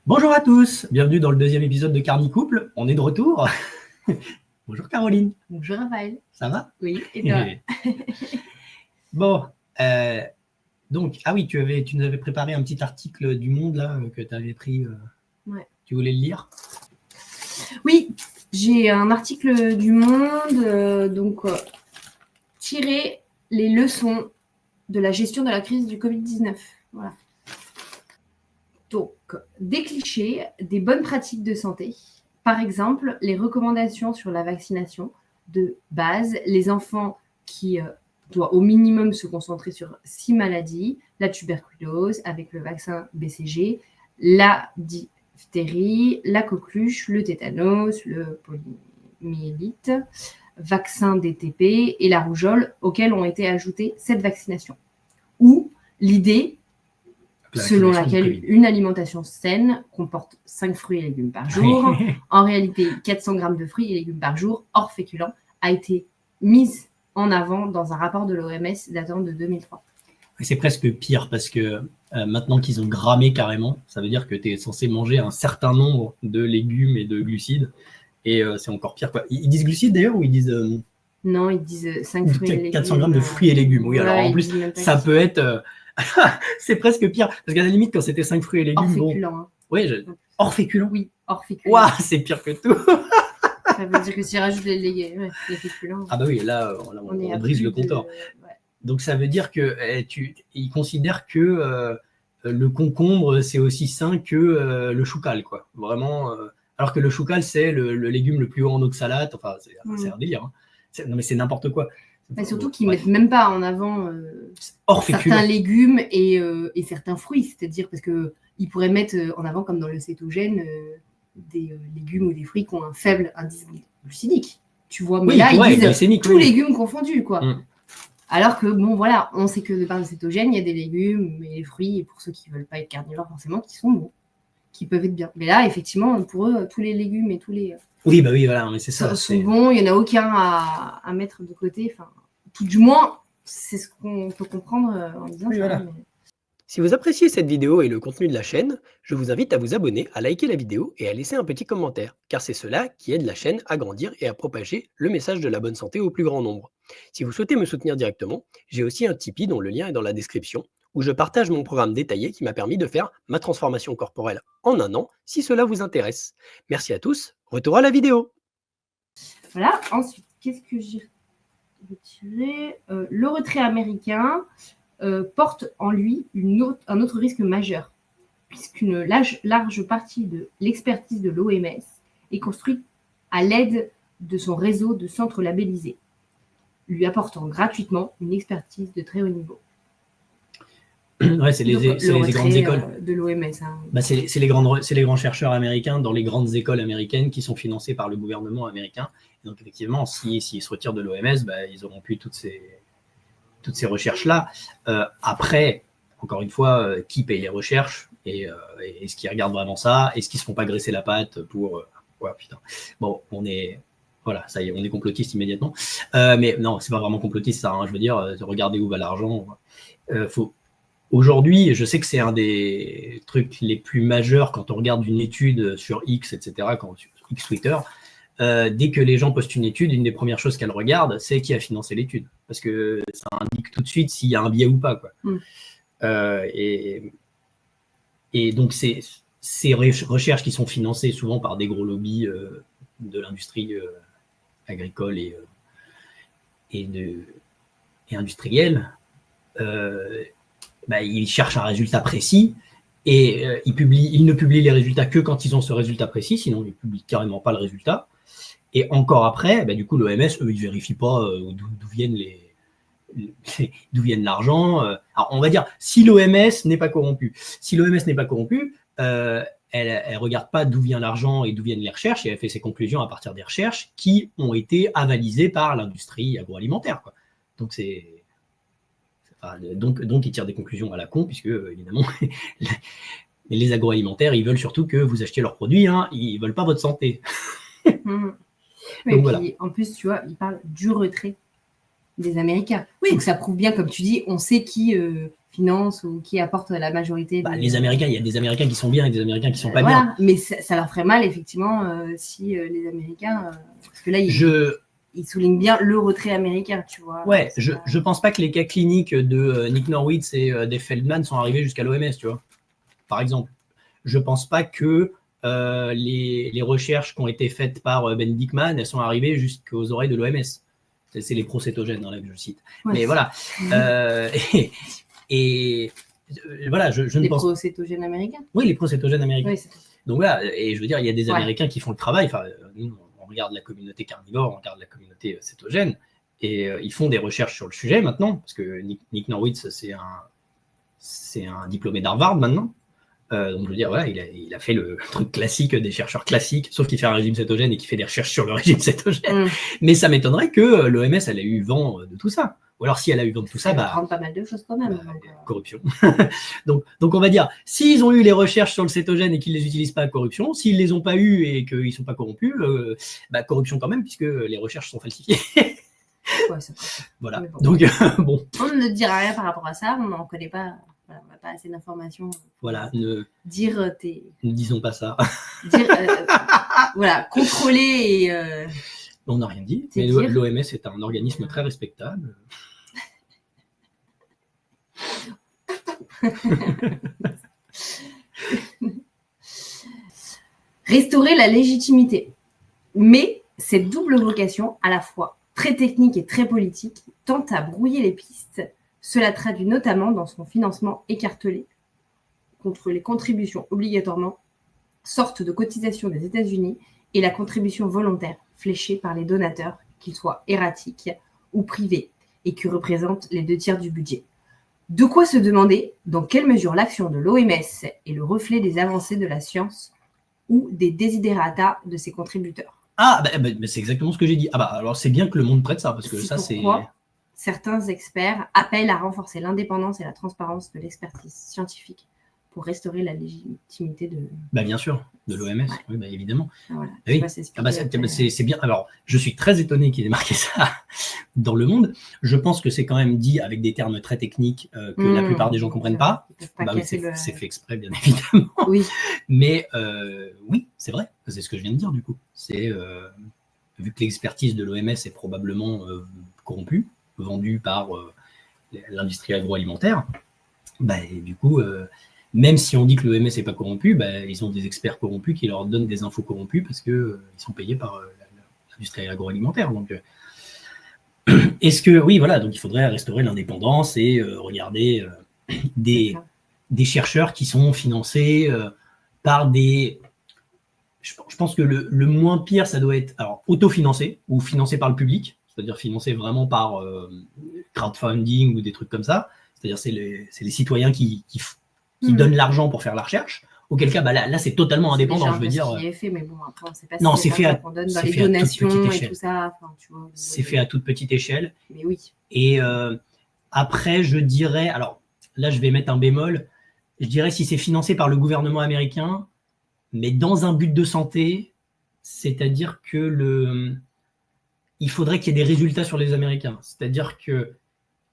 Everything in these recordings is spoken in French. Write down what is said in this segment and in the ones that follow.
Bonjour à tous, bienvenue dans le deuxième épisode de Carnicouple. On est de retour. Bonjour Caroline. Bonjour Raphaël. Ça va? Oui, et toi? Bon, donc, ah oui, tu nous avais préparé un petit article du Monde là que tu avais pris. Ouais. Tu voulais le lire? Oui, j'ai un article du Monde, tirer les leçons de la gestion de la crise du Covid-19. Voilà. Donc, des clichés, des bonnes pratiques de santé. Par exemple, les recommandations sur la vaccination de base, les enfants qui doivent au minimum se concentrer sur 6 maladies, la tuberculose avec le vaccin BCG, la diphtérie, la coqueluche, le tétanos, le poliomyélite, vaccin DTP et la rougeole auxquels ont été ajoutées cette vaccination. Ou l'idée selon laquelle une alimentation saine comporte 5 fruits et légumes par jour. En réalité, 400 grammes de fruits et légumes par jour, hors féculents, a été mise en avant dans un rapport de l'OMS datant de 2003. C'est presque pire parce que maintenant qu'ils ont grammé carrément, ça veut dire que tu es censé manger un certain nombre de légumes et de glucides. Et c'est encore pire, quoi. Ils disent glucides d'ailleurs ou ils disent... Non, ils disent 5 fruits et légumes. 400 grammes de fruits et légumes. Oui, alors en plus, ça peut être... c'est presque pire. Parce qu'à la limite, quand c'était 5 fruits et légumes... Hors féculents. Hein. Oui, hors féculents. Oui, hors féculents. Waouh, c'est pire que tout. Ça veut dire que si rajoute les féculents... Ah bah oui, là, on brise le compteur. Ouais. Donc ça veut dire qu'ils considèrent que le concombre, c'est aussi sain que le choucal, quoi. Vraiment... alors que le choucal, c'est le légume le plus haut en oxalate. Enfin, c'est un délire. Hein. Non, mais c'est n'importe quoi. Mais surtout qu'ils ne mettent même pas en avant certains légumes et certains fruits. C'est-à-dire parce qu'ils pourraient mettre en avant, comme dans le cétogène, des légumes ou des fruits qui ont un faible indice glucidique. Tu vois, mais là, ils disent tous légumes confondus, quoi. Alors que, bon, voilà, on sait que par le cétogène, il y a des légumes et des fruits, et pour ceux qui ne veulent pas être carnivores, forcément, qui sont bons, qui peuvent être bien. Mais là, effectivement, pour eux, tous les légumes et tous les... Oui, bah oui, voilà, mais c'est ça. Sont bons, il n'y en a aucun à mettre de côté. Enfin, tout du moins, c'est ce qu'on peut comprendre en disant ça. Voilà. Mais... Si vous appréciez cette vidéo et le contenu de la chaîne, je vous invite à vous abonner, à liker la vidéo et à laisser un petit commentaire, car c'est cela qui aide la chaîne à grandir et à propager le message de la bonne santé au plus grand nombre. Si vous souhaitez me soutenir directement, j'ai aussi un Tipeee dont le lien est dans la description, où je partage mon programme détaillé qui m'a permis de faire ma transformation corporelle en 1 an, si cela vous intéresse. Merci à tous, retour à la vidéo. Voilà, ensuite, qu'est-ce que j'ai retiré ? Le retrait américain porte en lui un autre risque majeur, puisqu'une large partie de l'expertise de l'OMS est construite à l'aide de son réseau de centres labellisés, lui apportant gratuitement une expertise de très haut niveau. Ouais, c'est les grandes écoles de l'OMS. Hein. Bah, c'est les grands chercheurs américains dans les grandes écoles américaines qui sont financées par le gouvernement américain. Et donc effectivement, s'ils se retirent de l'OMS, bah, ils auront plus toutes ces recherches-là. Après, encore une fois, qui paye les recherches et est-ce qu'ils regardent vraiment ça? Est-ce qu'ils ne se font pas graisser la patte pour... putain. Bon, voilà, ça y est, on est complotiste immédiatement. Mais non, c'est pas vraiment complotiste, ça. Hein, je veux dire, regardez où va l'argent. Aujourd'hui, je sais que c'est un des trucs les plus majeurs quand on regarde une étude sur X, etc., sur X Twitter. Dès que les gens postent une étude, une des premières choses qu'elles regardent, c'est qui a financé l'étude. Parce que ça indique tout de suite s'il y a un biais ou pas. Quoi. Et donc, ces recherches qui sont financées souvent par des gros lobbies de l'industrie agricole et industrielle, ils cherchent un résultat précis et ils ne publient les résultats que quand ils ont ce résultat précis, sinon ils ne publient carrément pas le résultat. Et encore après, du coup, l'OMS, eux, ils ne vérifient pas d'où viennent l'argent. Alors, on va dire, si l'OMS n'est pas corrompue, elle ne regarde pas d'où vient l'argent et d'où viennent les recherches, et elle fait ses conclusions à partir des recherches qui ont été avalisées par l'industrie agroalimentaire. Quoi. Donc, donc, ils tirent des conclusions à la con, puisque, évidemment, les agroalimentaires, ils veulent surtout que vous achetiez leurs produits, hein, ils ne veulent pas votre santé. Donc, voilà. Puis, en plus, tu vois, ils parlent du retrait des Américains. Oui. Donc, ça prouve bien, comme tu dis, on sait qui finance ou qui apporte la majorité. Les Américains, il y a des Américains qui sont bien et des Américains qui sont pas voilà. bien. Mais ça leur ferait mal, effectivement, si les Américains... parce que là, ils soulignent bien le retrait américain, tu vois. Ouais, je pense pas que les cas cliniques de Nick Norwitz et Dave Feldman sont arrivés jusqu'à l'OMS, tu vois. Par exemple. Je pense pas que les recherches qui ont été faites par Ben Dickman, elles sont arrivées jusqu'aux oreilles de l'OMS. C'est les procétogènes, là que je cite. Ouais. Mais voilà. Voilà, je ne pense... Les procétogènes américains. Oui, les procétogènes américains. Oui, donc voilà, et je veux dire, il y a des Américains qui font le travail. Enfin, nous, on regarde la communauté carnivore, on regarde la communauté cétogène, et ils font des recherches sur le sujet maintenant, parce que Nick Norwitz, c'est un diplômé d'Harvard maintenant. Donc je veux dire, voilà, il a fait le truc classique des chercheurs classiques, sauf qu'il fait un régime cétogène et qu'il fait des recherches sur le régime cétogène. Mais ça m'étonnerait que l'OMS, elle ait eu vent de tout ça. Ou alors si elle a eu vent de tout ça, elle prend pas mal de choses quand même. Corruption. donc on va dire, s'ils ont eu les recherches sur le cétogène et qu'ils les utilisent pas, corruption. S'ils les ont pas eu et qu'ils sont pas corrompus, corruption quand même, puisque les recherches sont falsifiées. Ouais, voilà. Bon. Donc bon. On ne dira rien par rapport à ça, on n'en connaît pas. On n'a pas assez d'informations. Voilà, ne disons pas ça. Voilà, contrôler et... On n'a rien dit, mais l'OMS est un organisme très respectable. Restaurer la légitimité. Mais cette double vocation, à la fois très technique et très politique, tente à brouiller les pistes. Cela traduit notamment dans son financement écartelé contre les contributions obligatoirement, sorte de cotisation des États-Unis, et la contribution volontaire fléchée par les donateurs, qu'ils soient erratiques ou privés, et qui représentent les 2/3 du budget. De quoi se demander dans quelle mesure l'action de l'OMS est le reflet des avancées de la science ou des desiderata de ses contributeurs. Ah, c'est exactement ce que j'ai dit. Ah alors c'est bien que le monde prête ça, parce que ça c'est... Certains experts appellent à renforcer l'indépendance et la transparence de l'expertise scientifique pour restaurer la légitimité de... bien sûr, de l'OMS, ouais. Oui, évidemment. Voilà. Oui. C'est bien. Alors, je suis très étonné qu'il ait marqué ça dans Le Monde. Je pense que c'est quand même dit avec des termes très techniques que la plupart des gens ne comprennent pas. C'est fait exprès, bien évidemment. Oui. Mais oui, c'est vrai. C'est ce que je viens de dire, du coup. C'est vu que l'expertise de l'OMS est probablement corrompue, vendue par l'industrie agroalimentaire, et du coup... même si on dit que l'OMS n'est pas corrompu, ils ont des experts corrompus qui leur donnent des infos corrompues parce qu'ils sont payés par l'industrie agroalimentaire. Donc, est-ce que... Oui, voilà, donc il faudrait restaurer l'indépendance et regarder des chercheurs qui sont financés par des... Je pense que le moins pire, ça doit être autofinancé ou financé par le public, c'est-à-dire financé vraiment par crowdfunding ou des trucs comme ça. C'est-à-dire c'est les citoyens qui donnent l'argent pour faire la recherche, auquel cas, là c'est totalement indépendant, je veux dire. C'est fait, mais bon, après, on ne sait pas si c'est fait qu'on donne dans les donations et tout ça. C'est fait à toute petite échelle. Mais oui. Et après, je dirais, alors là, je vais mettre un bémol, je dirais si c'est financé par le gouvernement américain, mais dans un but de santé, c'est-à-dire que il faudrait qu'il y ait des résultats sur les Américains. C'est-à-dire que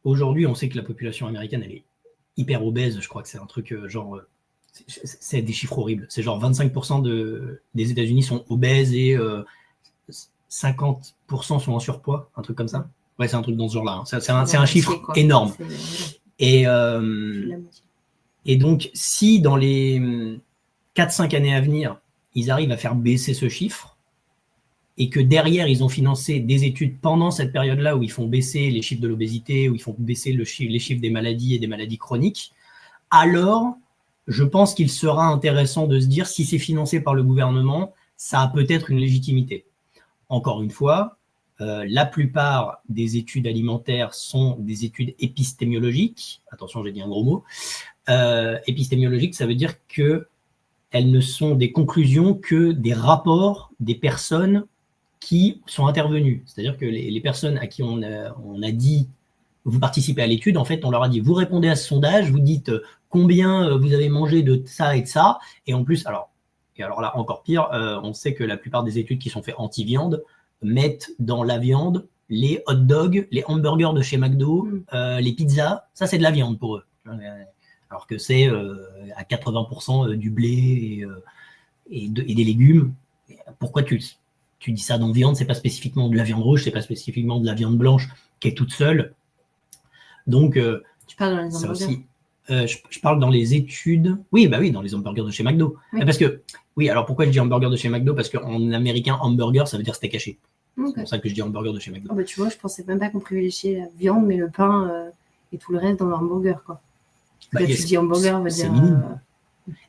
aujourd'hui, on sait que la population américaine, elle est hyper obèse, je crois que c'est un truc c'est des chiffres horribles. C'est genre 25% des États-Unis sont obèses et 50% sont en surpoids, un truc comme ça. Ouais, c'est un truc dans ce genre-là. Hein. C'est un chiffre énorme. Et donc, si dans les 4-5 années à venir, ils arrivent à faire baisser ce chiffre, et que derrière, ils ont financé des études pendant cette période-là où ils font baisser les chiffres de l'obésité, où ils font baisser les chiffres des maladies et des maladies chroniques, alors je pense qu'il sera intéressant de se dire si c'est financé par le gouvernement, ça a peut-être une légitimité. Encore une fois, la plupart des études alimentaires sont des études épistémiologiques. Attention, j'ai dit un gros mot. Épistémiologiques, ça veut dire qu'elles ne sont des conclusions que des rapports des personnes qui sont intervenus. C'est-à-dire que les personnes à qui on a dit vous participez à l'étude, en fait, on leur a dit vous répondez à ce sondage, vous dites combien vous avez mangé de ça et de ça, et en plus, alors là, encore pire, on sait que la plupart des études qui sont faites anti-viande mettent dans la viande les hot dogs, les hamburgers de chez McDo, les pizzas, ça c'est de la viande pour eux. Alors que c'est à 80% du blé et des légumes. Pourquoi tu dis ça dans viande? C'est pas spécifiquement de la viande rouge, c'est pas spécifiquement de la viande blanche qui est toute seule. Donc, tu parles dans les ça hamburgers aussi. Je parle dans les études. Oui, dans les hamburgers de chez McDo. Oui. Parce que, alors pourquoi je dis hamburger de chez McDo? Parce qu'en américain, hamburger, ça veut dire steak haché. Okay. C'est pour ça que je dis hamburger de chez McDo. Tu vois, je pensais même pas qu'on privilégiait la viande, mais le pain et tout le reste dans le hamburger, quoi. Là, tu dis hamburger, veut dire.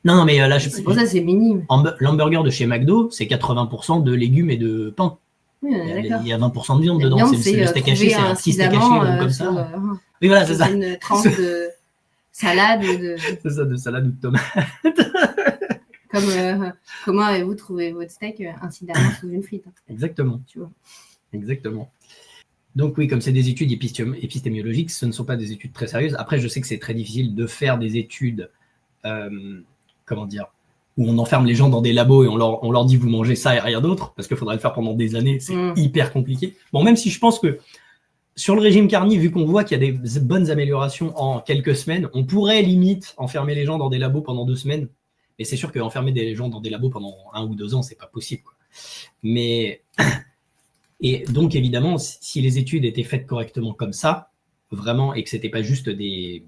Non, mais là, c'est pour ça, c'est minime. L'hamburger de chez McDo, c'est 80% de légumes et de pain. Oui, il y a 20% de viande dedans. C'est le steak haché, c'est un petit steak haché comme ça. Oui, voilà, c'est ça. Une tranche de salade ou de. C'est ça, de salade ou de tomate. Comment avez-vous trouvé votre steak incidemment sous une frite? Exactement. Tu vois. Exactement. Donc oui, comme c'est des études épistémologiques, ce ne sont pas des études très sérieuses. Après, je sais que c'est très difficile de faire des études, où on enferme les gens dans des labos et on leur dit vous mangez ça et rien d'autre, parce qu'il faudrait le faire pendant des années, c'est hyper compliqué. Bon, même si je pense que sur le régime carni, vu qu'on voit qu'il y a des bonnes améliorations en quelques semaines, on pourrait limite enfermer les gens dans des labos pendant 2 semaines. Mais c'est sûr qu'enfermer des gens dans des labos pendant 1 ou 2 ans, c'est pas possible, quoi. Mais et donc évidemment, si les études étaient faites correctement comme ça, vraiment, et que c'était pas juste des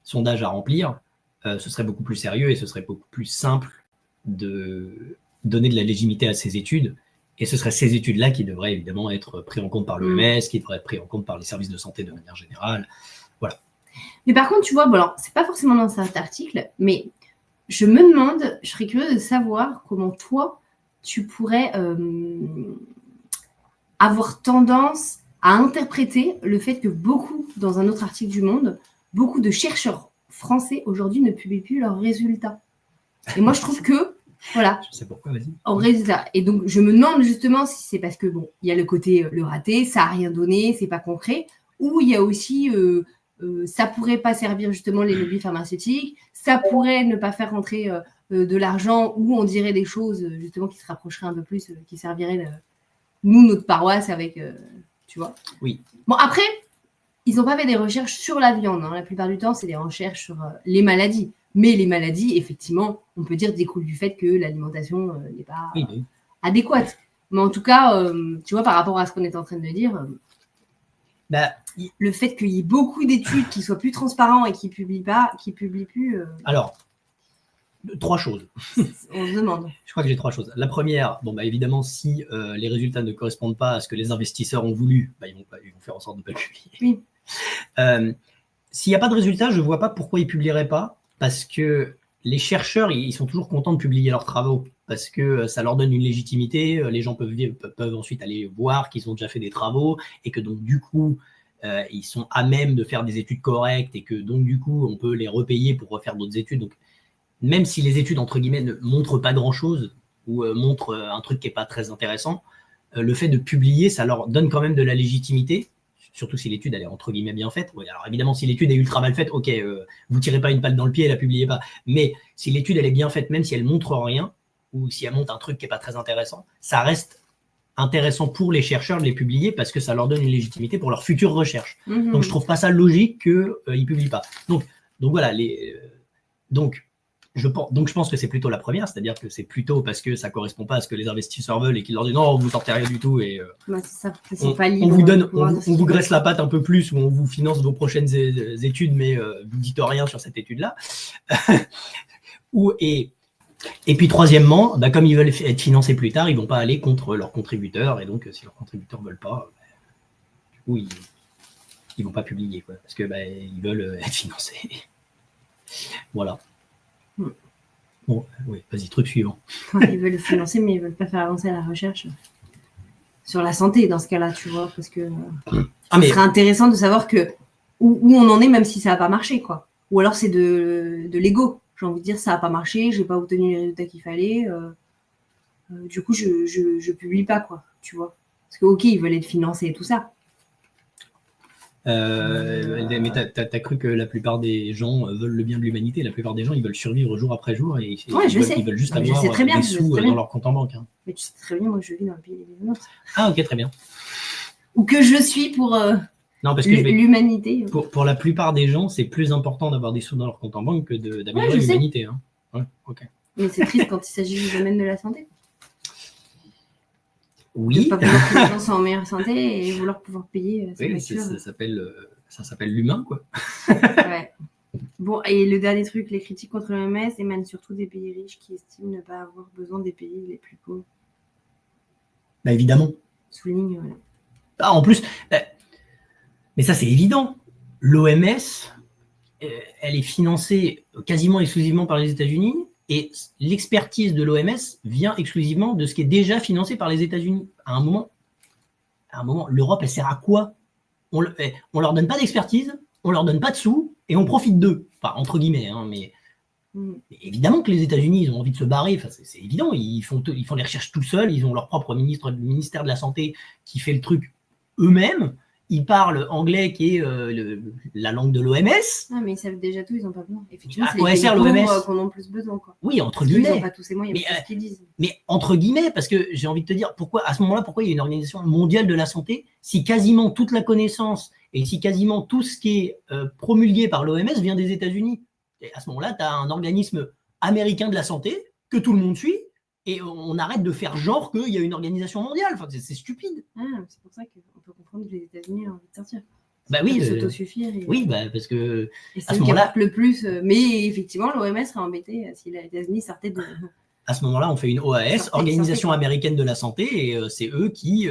sondages à remplir, ce serait beaucoup plus sérieux et ce serait beaucoup plus simple de donner de la légitimité à ces études. Et ce seraient ces études-là qui devraient évidemment être prises en compte par l'OMS, qui devraient être prises en compte par les services de santé de manière générale. Voilà. Mais par contre, tu vois, bon, alors, c'est pas forcément dans cet article, mais je me demande, je serais curieuse de savoir comment toi, tu pourrais avoir tendance à interpréter le fait que dans un autre article du Monde, beaucoup de chercheurs français aujourd'hui ne publient plus leurs résultats. Et moi, je trouve que, voilà. Je sais pourquoi, vas-y. En résultat. Et donc, je me demande justement si c'est parce que, il y a le côté le raté, ça n'a rien donné, c'est pas concret, ou il y a aussi, ça pourrait pas servir justement les lobbies pharmaceutiques, ça pourrait ne pas faire rentrer de l'argent, ou on dirait des choses justement qui se rapprocheraient un peu plus, qui serviraient notre paroisse avec, tu vois. Oui. Bon, après, ils n'ont pas fait des recherches sur la viande. La plupart du temps, c'est des recherches sur les maladies. Mais les maladies, effectivement, on peut dire découlent du fait que l'alimentation n'est pas adéquate. Mais en tout cas, tu vois, par rapport à ce qu'on est en train de dire, le fait qu'il y ait beaucoup d'études qui soient plus transparents et qui publient plus. Alors, 3 choses. On se demande. Je crois que j'ai 3 choses. La première, évidemment, si les résultats ne correspondent pas à ce que les investisseurs ont voulu, ils vont faire en sorte de ne pas le publier. Oui. S'il n'y a pas de résultats, je ne vois pas pourquoi ils ne publieraient pas, parce que les chercheurs, ils sont toujours contents de publier leurs travaux, parce que ça leur donne une légitimité, les gens peuvent ensuite aller voir qu'ils ont déjà fait des travaux, et que donc du coup, ils sont à même de faire des études correctes, et que donc du coup, on peut les repayer pour refaire d'autres études. Donc, même si les études, entre guillemets, ne montrent pas grand-chose, ou montrent un truc qui n'est pas très intéressant, le fait de publier, ça leur donne quand même de la légitimité, surtout si l'étude elle est entre guillemets bien faite. Oui, alors évidemment, si l'étude est ultra mal faite, ok, vous tirez pas une balle dans le pied et la publiez pas. Mais si l'étude elle est bien faite, même si elle montre rien, ou si elle montre un truc qui n'est pas très intéressant, ça reste intéressant pour les chercheurs de les publier parce que ça leur donne une légitimité pour leur future recherche. Mm-hmm. Donc je trouve pas ça logique qu'ils ne publient pas. Donc voilà, je pense que c'est plutôt la première, c'est-à-dire que c'est plutôt parce que ça ne correspond pas à ce que les investisseurs veulent et qu'ils leur disent non, vous ne sortez rien du tout et c'est ça. On vous graisse la patte un peu plus ou on vous finance vos prochaines études, mais vous ne dites rien sur cette étude-là. Et puis troisièmement, comme ils veulent être financés plus tard, ils ne vont pas aller contre leurs contributeurs et donc si leurs contributeurs ne veulent pas, du coup, ils ne vont pas publier, quoi, parce qu'ils veulent être financés. Voilà. Bon, oui, vas-y, truc suivant. Ils veulent le financer, mais ils ne veulent pas faire avancer la recherche sur la santé dans ce cas-là, tu vois, parce que ce serait intéressant de savoir où on en est, même si ça n'a pas marché, quoi. Ou alors c'est de l'ego. J'ai envie de dire, ça n'a pas marché, je n'ai pas obtenu les résultats qu'il fallait. Du coup, je ne publie pas, quoi, tu vois. Parce que, ok, ils veulent être financés et tout ça. Mais t'as cru que la plupart des gens veulent le bien de l'humanité. La plupart des gens, ils veulent survivre jour après jour et ils veulent juste avoir des sous dans leur compte en banque. Hein. Mais tu sais très bien, moi, je vis dans le pays des bisounours. Ah, ok, très bien. Ou que je suis pour... Non, parce que l'humanité. Pour la plupart des gens, c'est plus important d'avoir des sous dans leur compte en banque que d'améliorer l'humanité. Hein. Ouais, okay. Mais c'est triste quand il s'agit du domaine de la santé. Oui. De ne pas vouloir que les gens soient en meilleure santé et vouloir pouvoir payer sa facture. Ça s'appelle l'humain, quoi. Ouais. Bon, et le dernier truc, les critiques contre l'OMS émanent surtout des pays riches qui estiment ne pas avoir besoin des pays les plus pauvres. Bah, évidemment. Souligne, voilà. Ah, en plus, mais ça c'est évident, l'OMS, elle est financée quasiment exclusivement par les États-Unis et l'expertise de l'OMS vient exclusivement de ce qui est déjà financé par les États-Unis. À un moment, l'Europe, elle sert à quoi? On leur donne pas d'expertise, on leur donne pas de sous et on profite d'eux. Enfin, entre guillemets, hein, mais évidemment que les États-Unis, ils ont envie de se barrer. Enfin, c'est évident, ils font les recherches tout seuls, ils ont leur propre ministère de la Santé qui fait le truc eux-mêmes. Ils parlent anglais qui est la langue de l'OMS. Ah, mais ils savent déjà tout, ils n'ont pas besoin. Effectivement, c'est les pays pauvres qu'on a plus besoin. Quoi. Oui, entre guillemets. Ils n'ont pas tous ces moyens, mais ce qu'ils disent. Mais entre guillemets, parce que j'ai envie de te dire, à ce moment-là, pourquoi il y a une organisation mondiale de la santé si quasiment toute la connaissance et si quasiment tout ce qui est promulgué par l'OMS vient des États-Unis? Et à ce moment-là, tu as un organisme américain de la santé que tout le monde suit. Et on arrête de faire genre qu'il y a une organisation mondiale. Enfin, c'est stupide. Ah, c'est pour ça qu'on peut comprendre que les États-Unis ont envie de sortir. Bah oui, s'autosuffire. Oui, parce que et c'est à ce moment-là le plus. Mais effectivement, l'OMS serait embêté si les États-Unis sortaient de. À ce moment-là, on fait une OAS, Organisation américaine de la santé, et c'est eux qui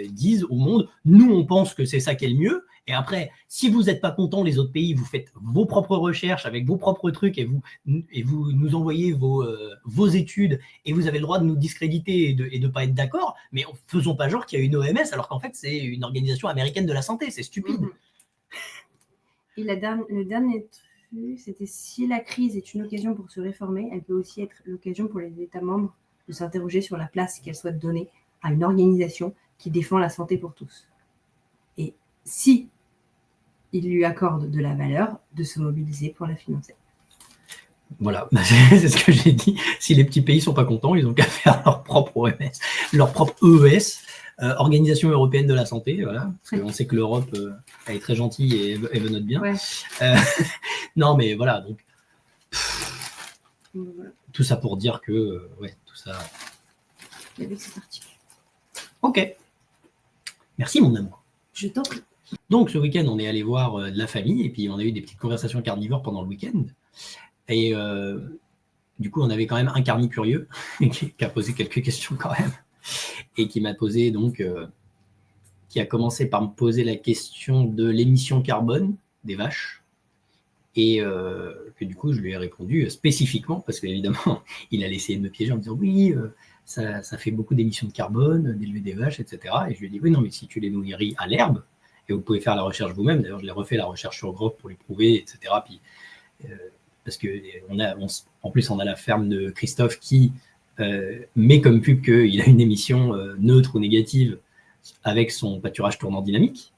disent au monde, nous, on pense que c'est ça qui est le mieux. Et après, si vous n'êtes pas content, les autres pays, vous faites vos propres recherches avec vos propres trucs et vous nous envoyez vos études et vous avez le droit de nous discréditer et de pas être d'accord. Mais faisons pas genre qu'il y a une OMS alors qu'en fait, c'est une organisation américaine de la santé. C'est stupide. Et le dernier truc, c'était si la crise est une occasion pour se réformer, elle peut aussi être l'occasion pour les États membres de s'interroger sur la place qu'elle souhaite donner à une organisation qui défend la santé pour tous. Et si il lui accorde de la valeur, de se mobiliser pour la financer. Voilà, c'est ce que j'ai dit. Si les petits pays ne sont pas contents, ils n'ont qu'à faire leur propre OMS, leur propre EES, Organisation européenne de la santé, voilà, parce qu'on sait que l'Europe elle est très gentille et veut notre bien. Ouais. Non, mais voilà, donc tout ça pour dire que tout ça. Il y avait cet article. Ok. Merci mon amour. Je t'en prie. Donc ce week-end, on est allé voir de la famille et puis on a eu des petites conversations carnivores pendant le week-end. Et du coup, on avait quand même un carni curieux qui a posé quelques questions quand même et qui m'a posé donc, qui a commencé par me poser la question de l'émission carbone des vaches et que du coup, je lui ai répondu spécifiquement parce qu'évidemment, il allait essayer de me piéger en me disant oui, ça fait beaucoup d'émissions de carbone, d'élever des vaches, etc. Et je lui ai dit oui, non, mais si tu les nourris à l'herbe, et vous pouvez faire la recherche vous-même. D'ailleurs, je l'ai refait la recherche sur Grok pour lui prouver, etc. Puis, parce que en plus, on a la ferme de Christophe qui met comme pub qu'il a une émission neutre ou négative avec son pâturage tournant dynamique,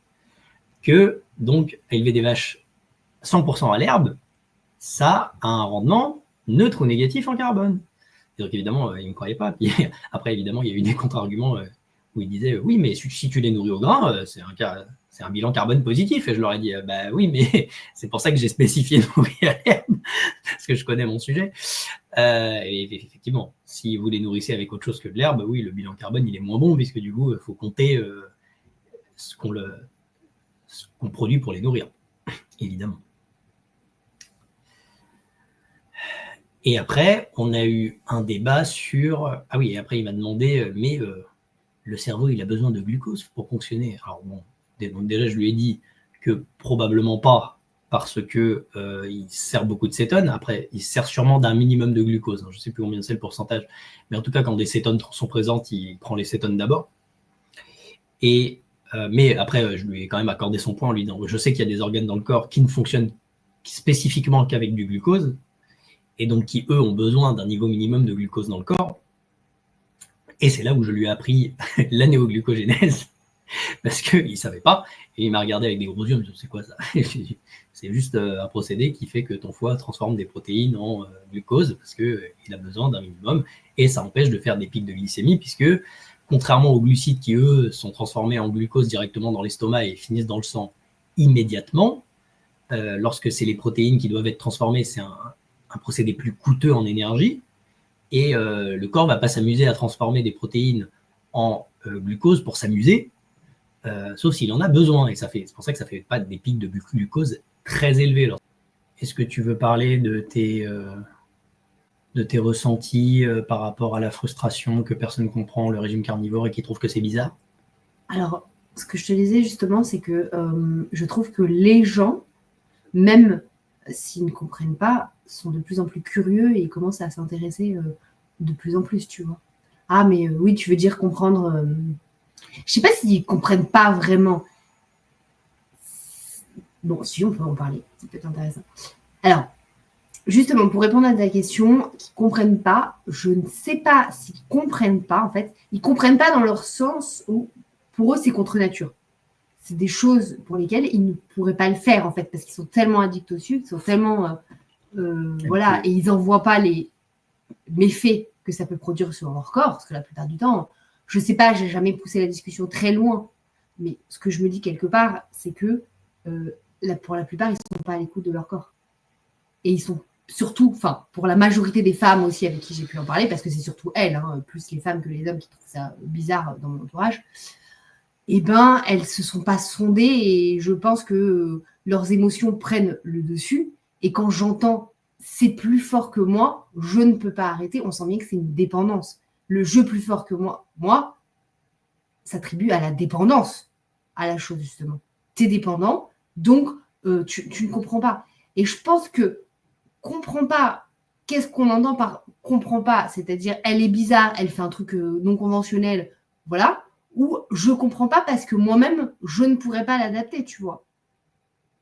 que donc élever des vaches 100% à l'herbe, ça a un rendement neutre ou négatif en carbone. Et donc évidemment, il ne me croyait pas. Puis après, évidemment, il y a eu des contre-arguments où il disait oui, mais si tu les nourris au grain, c'est un bilan carbone positif. Et je leur ai dit, bah oui, mais c'est pour ça que j'ai spécifié nourrir à l'herbe, parce que je connais mon sujet. Et effectivement, si vous les nourrissez avec autre chose que de l'herbe, oui, le bilan carbone, il est moins bon, puisque du coup, il faut compter ce qu'on produit pour les nourrir, évidemment. Et après, on a eu un débat sur... Ah oui, et après, il m'a demandé, mais le cerveau, il a besoin de glucose pour fonctionner. Alors bon, donc déjà, je lui ai dit que probablement pas, parce que il sert beaucoup de cétones. Après, il sert sûrement d'un minimum de glucose. Je ne sais plus combien c'est le pourcentage. Mais en tout cas, quand des cétones sont présentes, il prend les cétones d'abord. Et, mais après, je lui ai quand même accordé son point en lui disant, je sais qu'il y a des organes dans le corps qui ne fonctionnent spécifiquement qu'avec du glucose, et donc qui, eux, ont besoin d'un niveau minimum de glucose dans le corps. Et c'est là où je lui ai appris la néoglucogénèse, parce qu'il ne savait pas, et il m'a regardé avec des gros yeux, en me disant, c'est quoi ça? C'est juste un procédé qui fait que ton foie transforme des protéines en glucose, parce qu'il a besoin d'un minimum, et ça empêche de faire des pics de glycémie, puisque, contrairement aux glucides qui, eux, sont transformés en glucose directement dans l'estomac et finissent dans le sang, immédiatement. Lorsque c'est les protéines qui doivent être transformées, c'est un procédé plus coûteux en énergie. Et le corps ne va pas s'amuser à transformer des protéines en glucose pour s'amuser, sauf s'il en a besoin. Et c'est pour ça que ça ne fait pas des pics de glucose très élevés. Est-ce que tu veux parler de tes ressentis par rapport à la frustration que personne ne comprend le régime carnivore et qui trouve que c'est bizarre? Alors, ce que je te disais justement, c'est que je trouve que les gens, même s'ils ne comprennent pas, sont de plus en plus curieux et ils commencent à s'intéresser de plus en plus, tu vois. Ah, mais oui, tu veux dire comprendre... Je sais pas s'ils ne comprennent pas vraiment. Bon, si on peut en parler, ça peut être intéressant. Alors, justement, pour répondre à ta question, qu'ils ne comprennent pas, je ne sais pas s'ils ne comprennent pas, en fait. Ils ne comprennent pas dans leur sens où, pour eux, c'est contre nature. C'est des choses pour lesquelles ils ne pourraient pas le faire, en fait, parce qu'ils sont tellement addicts au sucre, ils sont tellement... voilà, et ils n'en voient pas les méfaits que ça peut produire sur leur corps, parce que la plupart du temps, je ne sais pas, je n'ai jamais poussé la discussion très loin, mais ce que je me dis quelque part, c'est que pour la plupart, ils ne sont pas à l'écoute de leur corps. Et ils sont surtout, enfin, pour la majorité des femmes aussi avec qui j'ai pu en parler, parce que c'est surtout elles, hein, plus les femmes que les hommes qui trouvent ça bizarre dans mon entourage, eh ben, elles ne se sont pas sondées et je pense que leurs émotions prennent le dessus. Et quand j'entends « c'est plus fort que moi, je ne peux pas arrêter », on sent bien que c'est une dépendance. Le jeu plus fort que moi, s'attribue à la dépendance, à la chose justement. Tu es dépendant, donc tu ne comprends pas. Et je pense que comprends pas, qu'est-ce qu'on entend par comprends pas, c'est-à-dire elle est bizarre, elle fait un truc non conventionnel, voilà, ou je comprends pas parce que moi-même, je ne pourrais pas l'adapter, tu vois.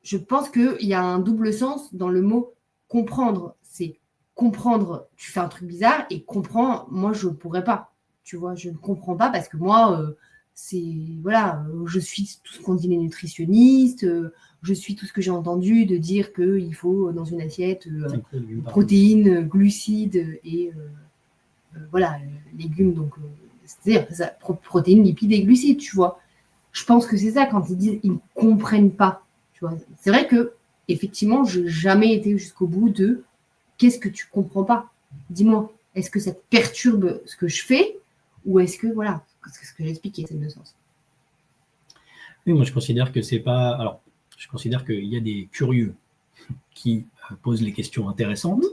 Je pense qu'il y a un double sens dans le mot comprendre. C'est comprendre, tu fais un truc bizarre, et comprends, moi, je ne pourrais pas. Tu vois, je ne comprends pas parce que moi, je suis tout ce qu'on dit les nutritionnistes, je suis tout ce que j'ai entendu de dire qu'il faut dans une assiette protéines, glucides et légumes, donc c'est-à-dire protéines, lipides et glucides, tu vois. Je pense que c'est ça quand ils disent ils ne comprennent pas. Tu vois. C'est vrai que effectivement, je n'ai jamais été jusqu'au bout de qu'est-ce que tu comprends pas. Dis-moi, est-ce que ça te perturbe ce que je fais ou est-ce que voilà, c'est ce que j'ai expliqué, c'est le sens. Oui, moi je considère que c'est pas. Alors, je considère qu'il y a des curieux qui posent les questions intéressantes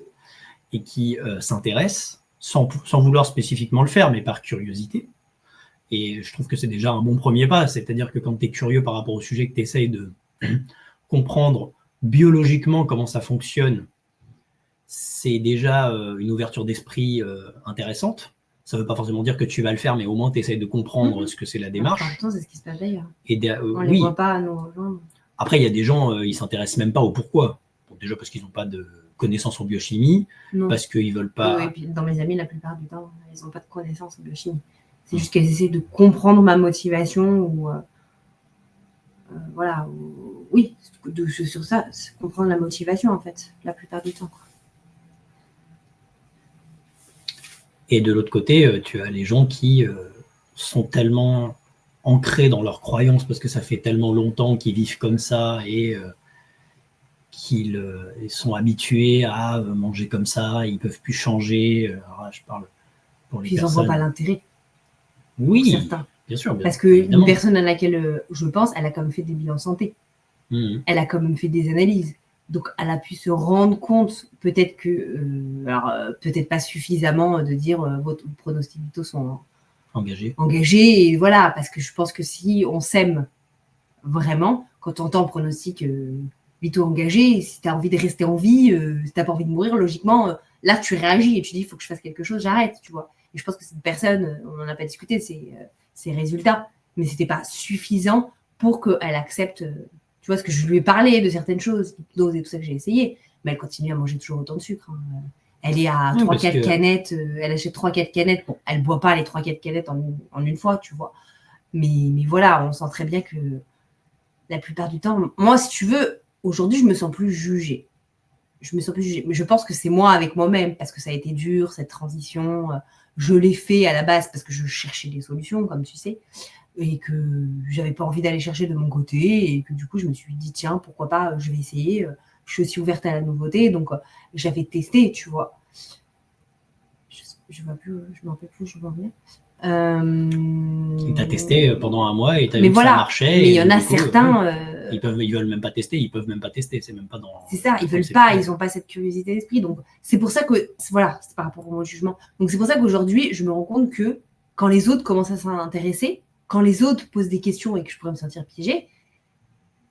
et qui s'intéressent sans vouloir spécifiquement le faire, mais par curiosité. Et je trouve que c'est déjà un bon premier pas. C'est-à-dire que quand tu es curieux par rapport au sujet, que tu essayes de comprendre biologiquement comment ça fonctionne, c'est déjà une ouverture d'esprit intéressante. Ça ne veut pas forcément dire que tu vas le faire, mais au moins tu essayes de comprendre ce que c'est la démarche. En même temps, c'est ce qui se passe d'ailleurs. On ne les voit pas nous rejoindre. Après, il y a des gens, ils ne s'intéressent même pas au pourquoi. Donc, déjà parce qu'ils n'ont pas de connaissances en biochimie, parce qu'ils ne veulent pas... Oui, et puis dans mes amis, la plupart du temps, ils n'ont pas de connaissances en biochimie. C'est juste qu'elles essaient de comprendre ma motivation ou... oui, sur ça, comprendre la motivation, en fait, la plupart du temps. Et de l'autre côté, tu as les gens qui sont tellement ancrés dans leurs croyances parce que ça fait tellement longtemps qu'ils vivent comme ça et qu'ils sont habitués à manger comme ça, ils ne peuvent plus changer. Alors, je parle pour les personnes. Ils n'en voient pas l'intérêt. Oui, certains. Bien sûr. Parce qu'une personne à laquelle je pense, elle a quand même fait des bilans santé. Elle a quand même fait des analyses. Donc, elle a pu se rendre compte, peut-être que, peut-être pas suffisamment de dire vos pronostics vitaux sont engagés. Et voilà, parce que je pense que si on s'aime vraiment, quand on entend pronostic vitaux engagés, si tu as envie de rester en vie, si tu n'as pas envie de mourir, logiquement, là, tu réagis et tu dis, il faut que je fasse quelque chose, j'arrête, tu vois. Et je pense que cette personne, on n'en a pas discuté, ses résultats, mais ce n'était pas suffisant pour qu'elle accepte... Tu vois, ce que je lui ai parlé de certaines choses, l'hypnose et tout ça que j'ai essayé, mais elle continue à manger toujours autant de sucre. Hein. Elle est à 3-4 canettes, elle achète 3-4 canettes. Bon, elle ne boit pas les 3-4 canettes en une fois, tu vois. Mais voilà, on sent très bien que la plupart du temps, moi, si tu veux, aujourd'hui, je me sens plus jugée. Mais je pense que c'est moi avec moi-même, parce que ça a été dur, cette transition. Je l'ai fait à la base parce que je cherchais des solutions, comme tu sais. et que j'avais pas envie d'aller chercher de mon côté, et que du coup, je me suis dit, tiens, pourquoi pas, je vais essayer. Je suis aussi ouverte à la nouveauté, donc j'avais testé, tu vois. Je ne me rappelle plus où je veux en venir. Tu as testé pendant un mois et tu as Mais vu que ça marchait. Mais il y en a du coup, certains. ils veulent même pas tester, ils peuvent même pas tester. C'est même pas dans. C'est ça, ils veulent pas, ils n'ont pas cette curiosité d'esprit. Donc c'est pour ça que voilà, c'est par rapport au mot jugement. Donc c'est pour ça qu'aujourd'hui, je me rends compte que quand les autres commencent à s'intéresser, quand les autres posent des questions et que je pourrais me sentir piégée,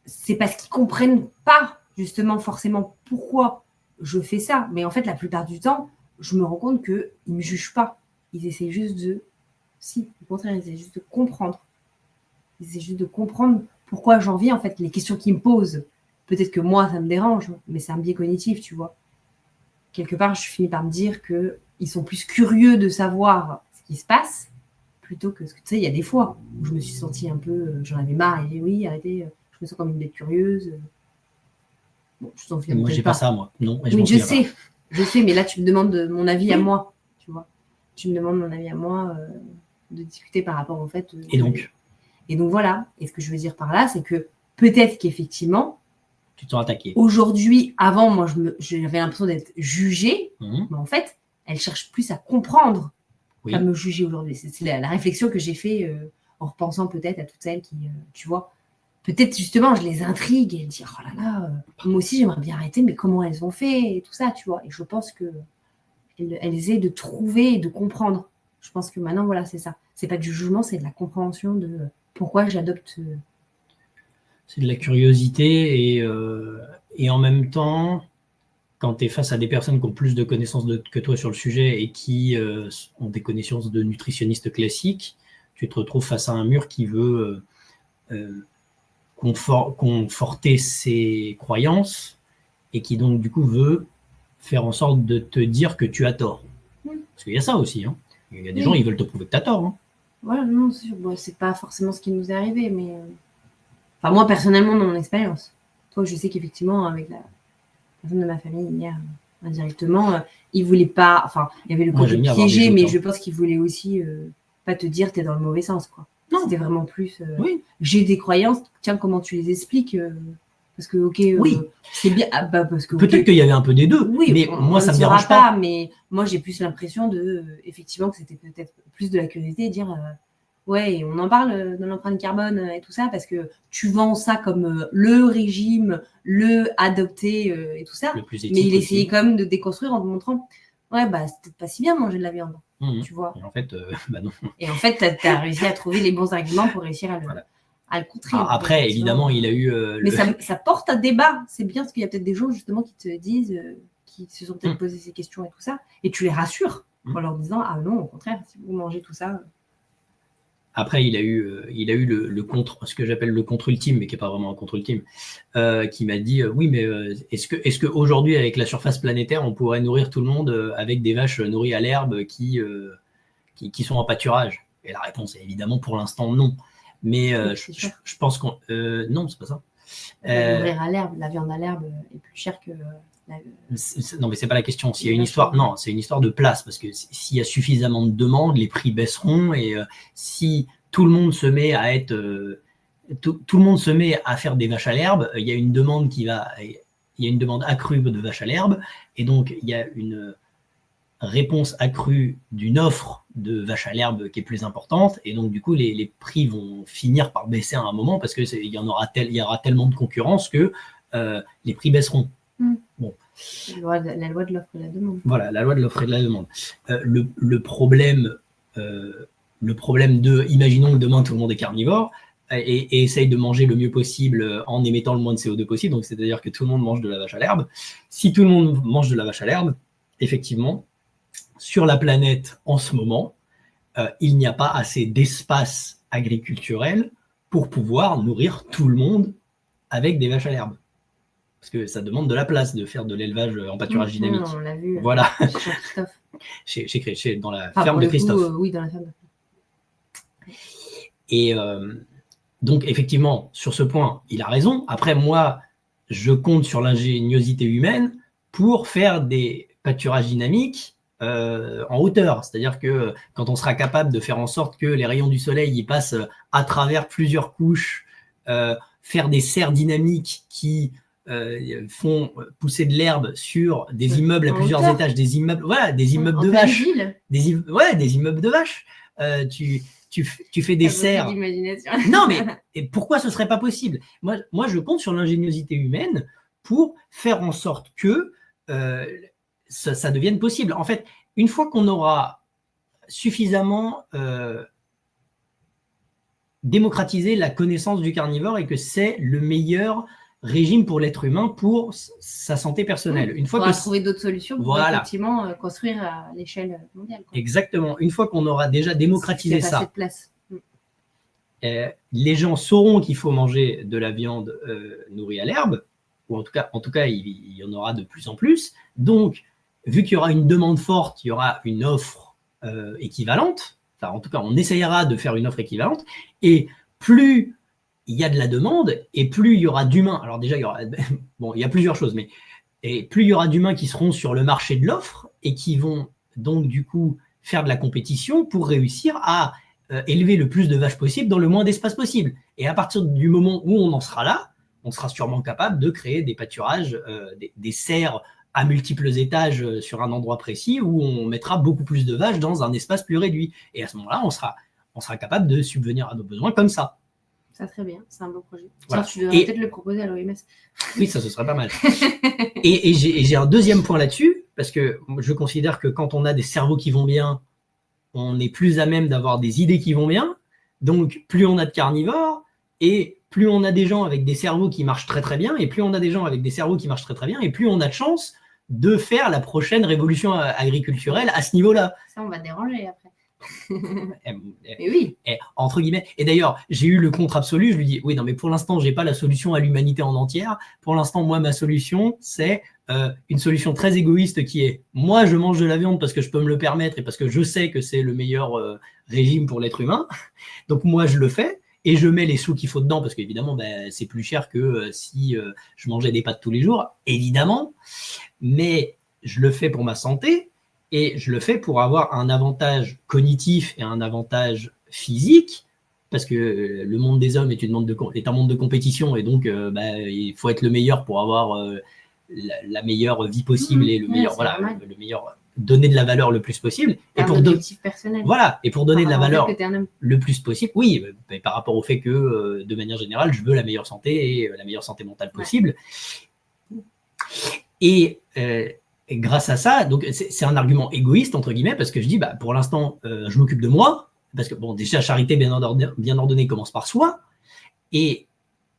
c'est parce qu'ils comprennent pas justement forcément pourquoi je fais ça. Mais en fait, la plupart du temps, je me rends compte qu'ils ne me jugent pas. Ils essaient juste de... Si, au contraire, ils essaient juste de comprendre. Ils essaient juste de comprendre pourquoi j'en vis, en fait, les questions qu'ils me posent. Peut-être que moi, ça me dérange, mais c'est un biais cognitif, tu vois. Quelque part, je finis par me dire qu'ils sont plus curieux de savoir ce qui se passe, plutôt que... Tu sais, il y a des fois où je me suis sentie un peu... j'en avais marre, et oui, arrêtez, je me sens comme une bête curieuse. Bon, je t'en fais moi, j'ai pas ça, moi. Non, oui, je sais, mais là, tu me demandes mon avis à moi, tu vois. Tu me demandes mon avis à moi de discuter par rapport au fait. Et donc, voilà. Et ce que je veux dire par là, c'est que peut-être qu'effectivement, tu te sens attaqué. Aujourd'hui, avant, moi, j'avais l'impression d'être jugée, mais en fait, elle cherche plus à comprendre qu'à me juger aujourd'hui. C'est la réflexion que j'ai fait en repensant peut-être à toutes celles qui, tu vois, peut-être justement, je les intrigue et dire, oh là là, moi aussi, j'aimerais bien arrêter, mais comment elles ont fait et tout ça, tu vois. Et je pense que elles essaient de trouver et de comprendre. Je pense que maintenant, voilà, c'est ça. C'est pas du jugement, c'est de la compréhension de pourquoi j'adopte. C'est de la curiosité et en même temps, quand tu es face à des personnes qui ont plus de connaissances que toi sur le sujet et qui ont des connaissances de nutritionnistes classiques, tu te retrouves face à un mur qui veut conforter ses croyances et qui donc du coup veut faire en sorte de te dire que tu as tort. Parce qu'il y a ça aussi. Hein. Il y a des gens, ils veulent te prouver que tu as tort. Hein. Voilà, non, c'est pas forcément ce qui nous est arrivé, mais... Enfin, moi, personnellement, dans mon expérience. Toi, je sais qu'effectivement, avec la personne de ma famille hier, indirectement, il voulait pas... Enfin, il y avait le côté piégé, mais je pense qu'il voulait aussi pas te dire t'es dans le mauvais sens, quoi. Non. C'était vraiment plus... J'ai des croyances, tiens, comment tu les expliques parce que, c'est bien. Parce que, peut-être qu'il y avait un peu des deux, mais moi, ça ne me dérange pas. Mais moi, j'ai plus l'impression effectivement, que c'était peut-être plus de la curiosité, de dire, ouais, on en parle dans l'empreinte carbone et tout ça, parce que tu vends ça comme le régime, le adopté et tout ça. Mais il essayait quand même de déconstruire en te montrant, ouais, c'est peut-être pas si bien de manger de la viande, tu vois. Et en fait, non. Et en fait, tu as réussi à trouver les bons arguments pour réussir à le... à le contrer. Après, évidemment, il a eu... Mais ça porte à débat. C'est bien parce qu'il y a peut-être des gens, justement, qui te disent, qui se sont peut-être posé ces questions et tout ça, et tu les rassures en leur disant, ah non, au contraire, si vous mangez tout ça... Après, il a eu le contre, ce que j'appelle le contre ultime, mais qui n'est pas vraiment un contre ultime, qui m'a dit, oui, mais est-ce qu'aujourd'hui, avec la surface planétaire, on pourrait nourrir tout le monde avec des vaches nourries à l'herbe qui sont en pâturage? Et la réponse est évidemment, pour l'instant, non. Mais je pense qu'on... non, c'est pas ça. Nourrir à l'herbe, la viande à l'herbe est plus chère que... Non, mais c'est pas la question. S'il y a une histoire, non, c'est une histoire de place, parce que s'il y a suffisamment de demandes, les prix baisseront, et si tout le monde se met à être... tout le monde se met à faire des vaches à l'herbe, il y a une demande il y a une demande accrue de vaches à l'herbe, et donc il y a une réponse accrue d'une offre de vaches à l'herbe qui est plus importante, et donc du coup les prix vont finir par baisser à un moment parce que il y aura tellement de concurrence que les prix baisseront. Bon. La loi de l'offre et de la demande. Voilà, la loi de l'offre et de la demande. Le problème de, imaginons que demain tout le monde est carnivore et essaye de manger le mieux possible en émettant le moins de CO2 possible, donc c'est-à-dire que tout le monde mange de la vache à l'herbe. Si tout le monde mange de la vache à l'herbe, effectivement, sur la planète en ce moment, il n'y a pas assez d'espace agriculturel pour pouvoir nourrir tout le monde avec des vaches à l'herbe. Parce que ça demande de la place de faire de l'élevage en pâturage dynamique. On l'a vu. Voilà. Chez Christophe. Dans la ferme de Christophe. Oui, dans la ferme. Et donc, effectivement, sur ce point, il a raison. Après, moi, je compte sur l'ingéniosité humaine pour faire des pâturages dynamiques en hauteur. C'est-à-dire que quand on sera capable de faire en sorte que les rayons du soleil y passent à travers plusieurs couches, faire des serres dynamiques qui font pousser de l'herbe sur des immeubles à plusieurs étages, des immeubles, voilà, des immeubles de vaches, des immeubles de vaches. Tu fais des serres. Non, mais et pourquoi ce serait pas possible? Moi, je compte sur l'ingéniosité humaine pour faire en sorte que ça devienne possible. En fait, une fois qu'on aura suffisamment démocratisé la connaissance du carnivore et que c'est le meilleur régime pour l'être humain pour sa santé personnelle. Une fois on va trouver d'autres solutions pour effectivement construire à l'échelle mondiale. Quoi. Exactement. Une fois qu'on aura déjà démocratisé ça, les gens sauront qu'il faut manger de la viande nourrie à l'herbe, ou en tout cas, il y en aura de plus en plus. Donc, vu qu'il y aura une demande forte, il y aura une offre équivalente. Enfin, en tout cas, on essayera de faire une offre équivalente. Et plus il y a de la demande et plus il y aura d'humains. Alors déjà, il y a plusieurs choses, mais et plus il y aura d'humains qui seront sur le marché de l'offre et qui vont donc du coup faire de la compétition pour réussir à élever le plus de vaches possible dans le moins d'espace possible. Et à partir du moment où on en sera là, on sera sûrement capable de créer des pâturages, des serres à multiples étages sur un endroit précis où on mettra beaucoup plus de vaches dans un espace plus réduit. Et à ce moment-là, on sera capable de subvenir à nos besoins comme ça. Ça, très bien, c'est un beau projet. Voilà. Tu devrais peut-être le proposer à l'OMS. Oui, ça, ce serait pas mal. et j'ai un deuxième point là-dessus, parce que je considère que quand on a des cerveaux qui vont bien, on est plus à même d'avoir des idées qui vont bien. Donc, plus on a de carnivores, et plus on a des gens avec des cerveaux qui marchent très très bien, et plus on a des gens avec des cerveaux qui marchent très très bien, et plus on a de chance de faire la prochaine révolution agriculturelle à ce niveau-là. Ça, on va déranger après. Et oui. Entre guillemets. Et d'ailleurs, j'ai eu le contre absolu. Je lui dis oui, non, mais pour l'instant, j'ai pas la solution à l'humanité en entière. Pour l'instant, moi, ma solution, c'est une solution très égoïste qui est moi, je mange de la viande parce que je peux me le permettre et parce que je sais que c'est le meilleur régime pour l'être humain. Donc moi, je le fais et je mets les sous qu'il faut dedans parce qu'évidemment, c'est plus cher que si je mangeais des pâtes tous les jours, évidemment. Mais je le fais pour ma santé. Et je le fais pour avoir un avantage cognitif et un avantage physique, parce que le monde des hommes est un monde de compétition, et donc il faut être le meilleur pour avoir la meilleure vie possible et le meilleur, donner de la valeur le plus possible. Et pour objectif personnel. Voilà, et pour donner de la valeur le plus possible, oui, par rapport au fait que, de manière générale, je veux la meilleure santé et la meilleure santé mentale possible. Et grâce à ça, donc c'est un argument égoïste, entre guillemets, parce que je dis, pour l'instant, je m'occupe de moi, parce que, bon, déjà, charité bien ordonnée commence par soi, et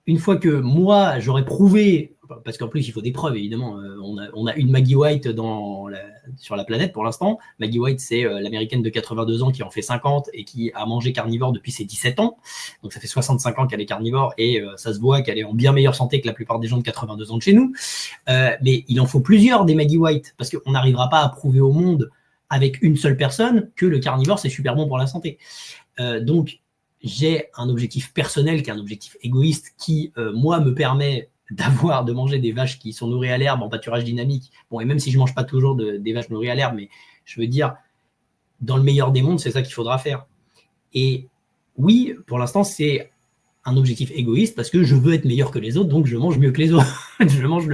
une fois que moi, j'aurais prouvé, parce qu'en plus, il faut des preuves, évidemment, on a une Maggie White sur la planète pour l'instant. Maggie White, c'est l'américaine de 82 ans qui en fait 50 et qui a mangé carnivore depuis ses 17 ans. Donc, ça fait 65 ans qu'elle est carnivore et ça se voit qu'elle est en bien meilleure santé que la plupart des gens de 82 ans de chez nous. Mais il en faut plusieurs des Maggie White parce qu'on n'arrivera pas à prouver au monde avec une seule personne que le carnivore, c'est super bon pour la santé. Donc, j'ai un objectif personnel qui est un objectif égoïste qui, moi, me permet de manger des vaches qui sont nourries à l'herbe en pâturage dynamique. Bon, et même si je ne mange pas toujours des vaches nourries à l'herbe, mais je veux dire, dans le meilleur des mondes, c'est ça qu'il faudra faire. Et oui, pour l'instant, c'est un objectif égoïste parce que je veux être meilleur que les autres, donc je mange mieux que les autres. Je mange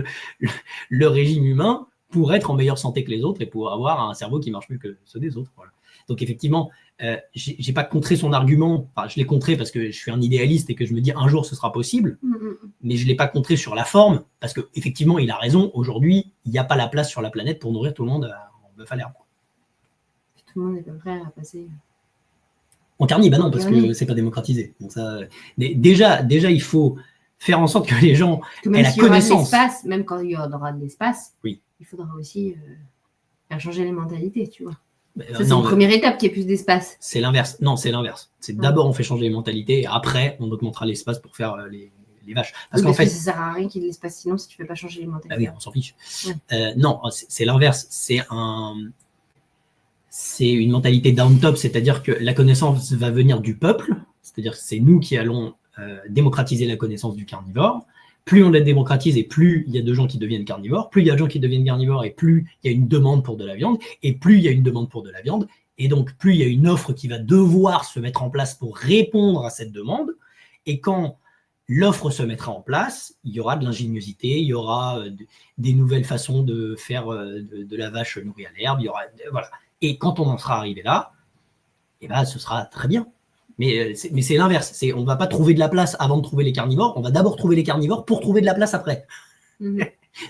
le régime humain pour être en meilleure santé que les autres et pour avoir un cerveau qui marche mieux que ceux des autres. Voilà. Donc effectivement, j'ai pas contré son argument, enfin, je l'ai contré parce que je suis un idéaliste et que je me dis un jour ce sera possible, mais je l'ai pas contré sur la forme parce qu'effectivement il a raison, aujourd'hui il n'y a pas la place sur la planète pour nourrir tout le monde en bœuf à l'herbe. Tout le monde est pas prêt à passer en carni, non, parce que c'est pas démocratisé. Donc ça, déjà il faut faire en sorte que les gens aient la connaissance. Même quand il y aura de l'espace, oui. Il faudra aussi faire changer les mentalités, tu vois. Ça, c'est une première étape qui est plus d'espace. C'est l'inverse. Non, c'est l'inverse. C'est d'abord on fait changer les mentalités et après on augmentera l'espace pour faire les vaches. Parce qu'en fait, ça sert à rien qu'il y ait de l'espace sinon si tu ne fais pas changer les mentalités. Oui, on s'en fiche. Ouais. Non, c'est l'inverse. C'est une mentalité down top, c'est-à-dire que la connaissance va venir du peuple, c'est-à-dire que c'est nous qui allons démocratiser la connaissance du carnivore. plus on la démocratise et plus il y a de gens qui deviennent carnivores, plus il y a de gens qui deviennent carnivores et plus il y a une demande pour de la viande, et plus il y a une demande pour de la viande, et donc plus il y a une offre qui va devoir se mettre en place pour répondre à cette demande, et quand l'offre se mettra en place, il y aura de l'ingéniosité, il y aura des nouvelles façons de faire de la vache nourrie à l'herbe, il y aura, voilà. Et quand on en sera arrivé là, eh ben, ce sera très bien. Mais c'est l'inverse. On ne va pas trouver de la place avant de trouver les carnivores. On va d'abord trouver les carnivores pour trouver de la place après.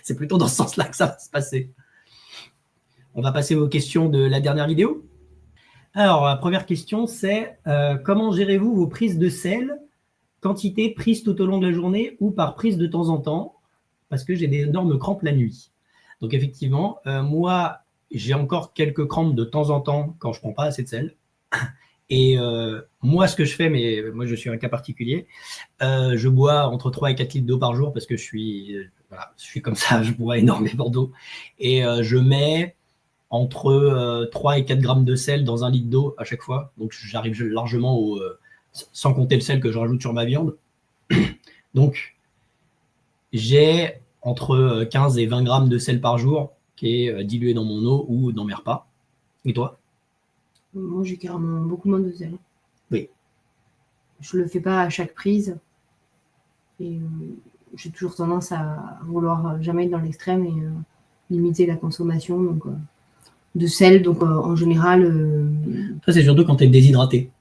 C'est plutôt dans ce sens-là que ça va se passer. On va passer aux questions de la dernière vidéo. Alors, la première question, c'est comment gérez-vous vos prises de sel, quantité prise tout au long de la journée ou par prise de temps en temps? Parce que j'ai d'énormes crampes la nuit. Donc, effectivement, moi, j'ai encore quelques crampes de temps en temps quand je ne prends pas assez de sel. Et moi, ce que je fais, mais moi, je suis un cas particulier, je bois entre 3 et 4 litres d'eau par jour parce que je suis comme ça, je bois énormément d'eau. Et je mets entre 3 et 4 grammes de sel dans 1 litre d'eau à chaque fois. Donc, j'arrive largement sans compter le sel que je rajoute sur ma viande. Donc, j'ai entre 15 et 20 grammes de sel par jour qui est dilué dans mon eau ou dans mes repas. Et toi? Moi, j'ai carrément beaucoup moins de sel. Oui. Je le fais pas à chaque prise. Et j'ai toujours tendance à vouloir jamais être dans l'extrême et limiter la consommation de sel. Donc, en général... Ça, c'est surtout quand tu es déshydraté.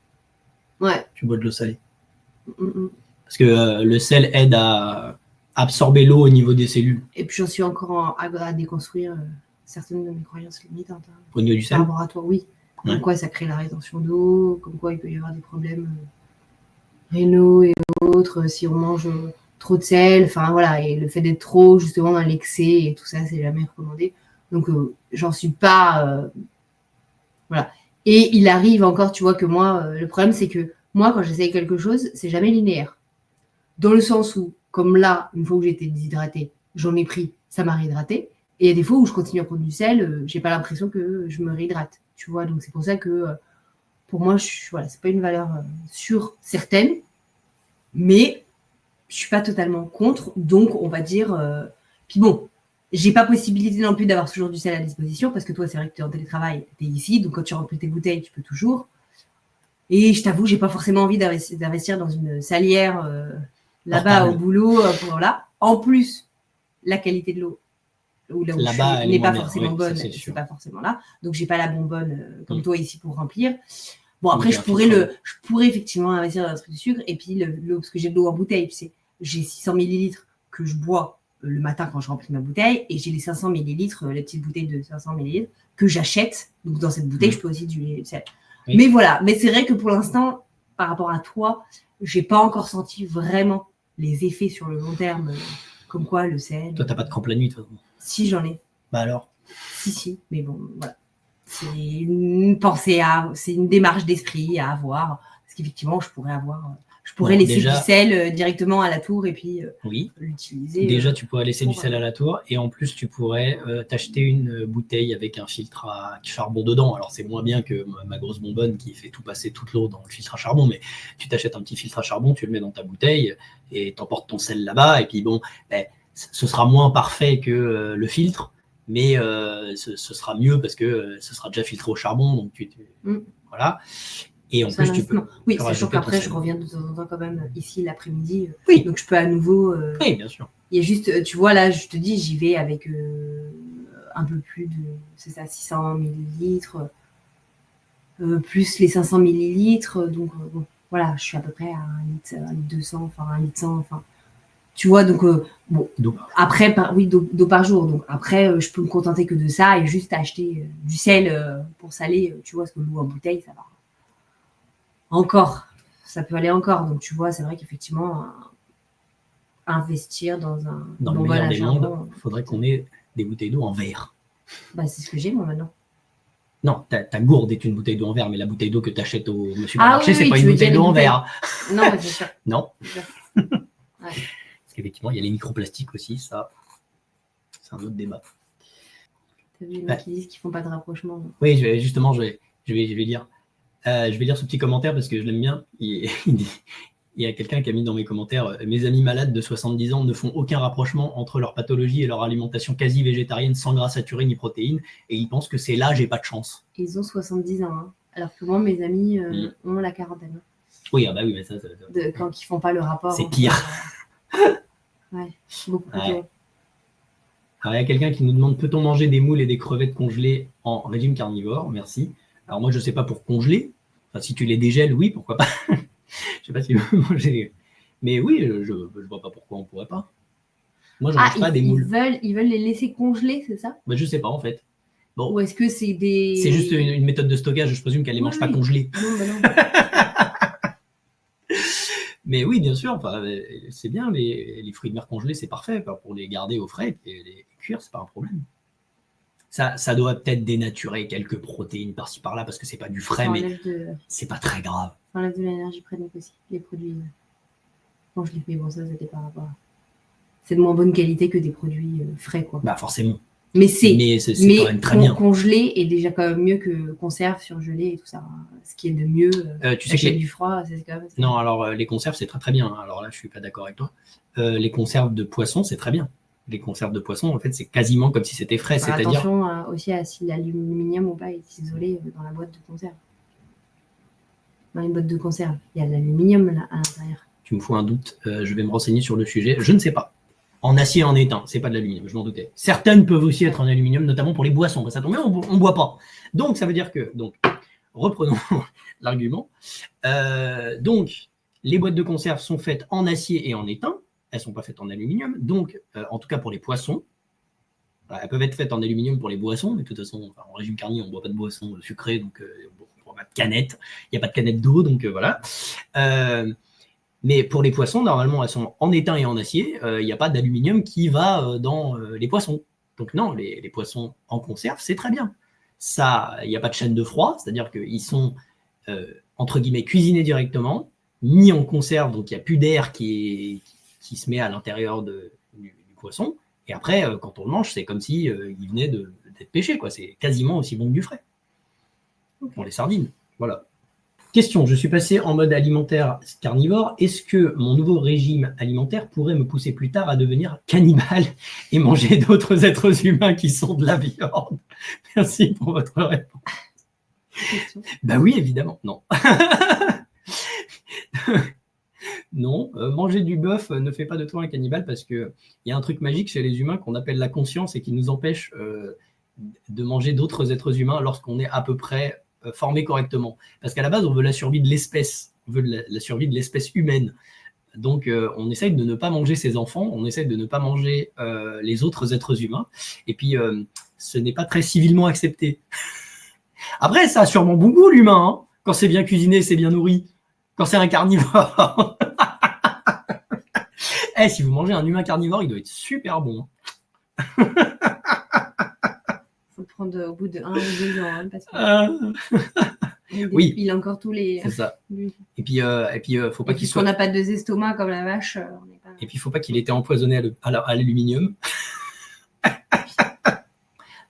Ouais. Tu bois de l'eau salée. Parce que le sel aide à absorber l'eau au niveau des cellules. Et puis, j'en suis encore à déconstruire certaines de mes croyances limitantes. Au niveau du sel? Laboratoire, oui. Comme quoi ça crée la rétention d'eau, comme quoi il peut y avoir des problèmes rénaux et autres si on mange trop de sel, enfin voilà, et le fait d'être trop justement dans l'excès et tout ça, c'est jamais recommandé. Donc j'en suis pas... voilà. Et il arrive encore, tu vois, que moi, le problème c'est que moi, quand j'essaye quelque chose, c'est jamais linéaire. Dans le sens où, comme là, une fois que j'étais déshydratée, j'en ai pris, ça m'a réhydraté. Et il y a des fois où je continue à prendre du sel, j'ai pas l'impression que je me réhydrate. Tu vois, donc c'est pour ça que pour moi, voilà, c'est pas une valeur sûre, certaine, mais je suis pas totalement contre. Donc, on va dire. Puis bon, j'ai pas possibilité non plus d'avoir toujours du sel à disposition parce que toi, c'est vrai que tu es en télétravail, tu es ici, donc quand tu remplis tes bouteilles, tu peux toujours. Et je t'avoue, j'ai pas forcément envie d'investir dans une salière là-bas au boulot. Voilà. En plus, la qualité de l'eau. Où là où là-bas, n'est pas forcément oui, bonne, c'est pas forcément là. Donc, j'ai pas la bonbonne comme toi ici pour remplir. Bon, après, je pourrais effectivement investir dans un truc de sucre. Et puis, l'eau, parce que j'ai de l'eau en bouteille. J'ai 600 millilitres que je bois le matin quand je remplis ma bouteille. Et j'ai les 500 millilitres, les petites bouteilles de 500 millilitres que j'achète. Donc, dans cette bouteille, je peux aussi du sel. Oui. Mais voilà. Mais c'est vrai que pour l'instant, par rapport à toi, j'ai pas encore senti vraiment les effets sur le long terme. Comme quoi, le sel. Toi, t'as pas de crampe la nuit, toi? Si, j'en ai. Bah alors? Si, mais bon, voilà. C'est une pensée c'est une démarche d'esprit à avoir. Parce qu'effectivement, je pourrais laisser du sel directement à la tour et puis l'utiliser. Déjà, tu pourrais laisser du sel à la tour et en plus, tu pourrais t'acheter une bouteille avec un filtre à charbon dedans. Alors, c'est moins bien que ma grosse bonbonne qui fait tout passer toute l'eau dans le filtre à charbon, mais tu t'achètes un petit filtre à charbon, tu le mets dans ta bouteille et t'emportes ton sel là-bas. Et puis bon, ce sera moins parfait que le filtre, mais ce sera mieux parce que ce sera déjà filtré au charbon. Donc, voilà. Et en plus, tu peux. Oui, sachant qu'après, je reviens de temps en temps quand même ici l'après-midi. Oui. Donc, je peux à nouveau. Oui, bien sûr. Il y a juste, tu vois, là, je te dis, j'y vais avec un peu plus de. C'est ça, 600 millilitres, plus les 500 millilitres. Donc, bon, voilà, je suis à peu près à 1 litre 200, enfin 1 litre 100, enfin. Tu vois, donc, bon, après, d'eau par jour. Donc, après, je peux me contenter que de ça et juste acheter du sel pour saler. Tu vois, parce que l'eau en bouteille, ça va. Encore, ça peut aller encore. Donc, tu vois, c'est vrai qu'effectivement, investir dans le meilleur des mondes, il faudrait qu'on ait des bouteilles d'eau en verre. Bah, c'est ce que j'ai, moi, maintenant. Non, ta gourde est une bouteille d'eau en verre, mais la bouteille d'eau que tu achètes au supermarché, c'est pas une bouteille d'eau en verre. Non, mais c'est ça. Non. Parce qu'effectivement, il y a les microplastiques aussi, ça, c'est un autre débat. T'as vu, les qui disent qu'ils font pas de rapprochement. Oui, justement, je vais lire. Je vais lire ce petit commentaire parce que je l'aime bien. Il Il y a quelqu'un qui a mis dans mes commentaires « Mes amis malades de 70 ans ne font aucun rapprochement entre leur pathologie et leur alimentation quasi végétarienne sans gras saturé ni protéines et ils pensent que c'est là, j'ai pas de chance. » Ils ont 70 ans, hein. Alors que moi, mes amis ont la quarantaine. Oui, oui, mais ça quand ils font pas le rapport. C'est pire. Ouais, beaucoup plus tôt. Alors, il y a quelqu'un qui nous demande « Peut-on manger des moules et des crevettes congelées en régime carnivore ?» Merci. Alors moi, je sais pas pour congeler. Enfin, si tu les dégèles, oui, pourquoi pas. Je sais pas si vous mangez. Mais oui, je vois pas pourquoi on pourrait pas. Moi, je mange pas des moules. Ils veulent les laisser congeler, c'est ça? Je sais pas en fait. Bon. Ou est-ce que c'est des. C'est juste une méthode de stockage, je présume qu'elle les mange pas congelées. Non. Mais oui, bien sûr, enfin, c'est bien, les fruits de mer congelés, c'est parfait. Pour les garder au frais et les cuire, c'est pas un problème. Ça doit peut-être dénaturer quelques protéines par-ci par-là parce que c'est pas du frais, mais c'est pas très grave. Ça enlève de l'énergie pranique aussi, les produits congelés. Mais bon, ça, c'était par rapport à. C'est de moins bonne qualité que des produits frais, quoi. Forcément. Mais c'est quand même très bien. Congelé est déjà quand même mieux que conserve, surgelé et tout ça. Ce qui est de mieux, tu sais que du froid, c'est quand même. Non, alors les conserves, c'est très très bien. Alors là, je suis pas d'accord avec toi. Les conserves de poisson, c'est très bien. Les conserves de poisson, en fait, c'est quasiment comme si c'était frais. C'est-à-dire... Attention aussi à si l'aluminium ou pas est isolé dans la boîte de conserve. Dans les boîtes de conserve, il y a de l'aluminium à l'intérieur. Tu me fous un doute. Je vais me renseigner sur le sujet. Je ne sais pas. En acier et en étain, c'est pas de l'aluminium, je m'en doutais. Certaines peuvent aussi être en aluminium, notamment pour les boissons. Ça tombe bien, on ne boit pas. Donc, ça veut dire que... Donc, reprenons l'argument. Donc, les boîtes de conserve sont faites en acier et en étain. Elles ne sont pas faites en aluminium. Donc, en tout cas pour les poissons, elles peuvent être faites en aluminium pour les boissons, mais de toute façon, en régime carnivore, on ne boit pas de boissons sucrées, donc on ne boit pas de canettes. Il n'y a pas de canette d'eau, donc voilà. Mais pour les poissons, normalement, elles sont en étain et en acier. Il n'y a pas d'aluminium qui va dans les poissons. Donc non, les poissons en conserve, c'est très bien. Ça, il n'y a pas de chaîne de froid, c'est-à-dire qu'ils sont, entre guillemets, cuisinés directement, mis en conserve, donc il n'y a plus d'air qui se met à l'intérieur du poisson. Et après, quand on le mange, c'est comme si il venait d'être pêché, quoi. C'est quasiment aussi bon que du frais. Pour les sardines, voilà. Question, je suis passé en mode alimentaire carnivore. Est-ce que mon nouveau régime alimentaire pourrait me pousser plus tard à devenir cannibale et manger d'autres êtres humains qui sont de la viande? Merci pour votre réponse. Oui, évidemment, non. Non, manger du bœuf ne fait pas de toi un cannibale parce qu'il y a un truc magique chez les humains qu'on appelle la conscience et qui nous empêche de manger d'autres êtres humains lorsqu'on est à peu près formé correctement. Parce qu'à la base, on veut la survie de l'espèce, on veut la survie de l'espèce humaine. Donc, on essaye de ne pas manger ses enfants, on essaye de ne pas manger les autres êtres humains. Et puis, ce n'est pas très civilement accepté. Après, ça a sûrement bon goût, l'humain. Hein, quand c'est bien cuisiné, c'est bien nourri. Quand c'est un carnivore. Si vous mangez un humain carnivore, il doit être super bon. Faut le prendre au bout de 1 ou 2 ans. Hein, parce que oui. Il a encore tous les... C'est ça. Et puis, faut pas qu'il soit... On n'a pas 2 estomacs comme la vache. Et puis, il ne faut pas qu'il ait été empoisonné à l'aluminium.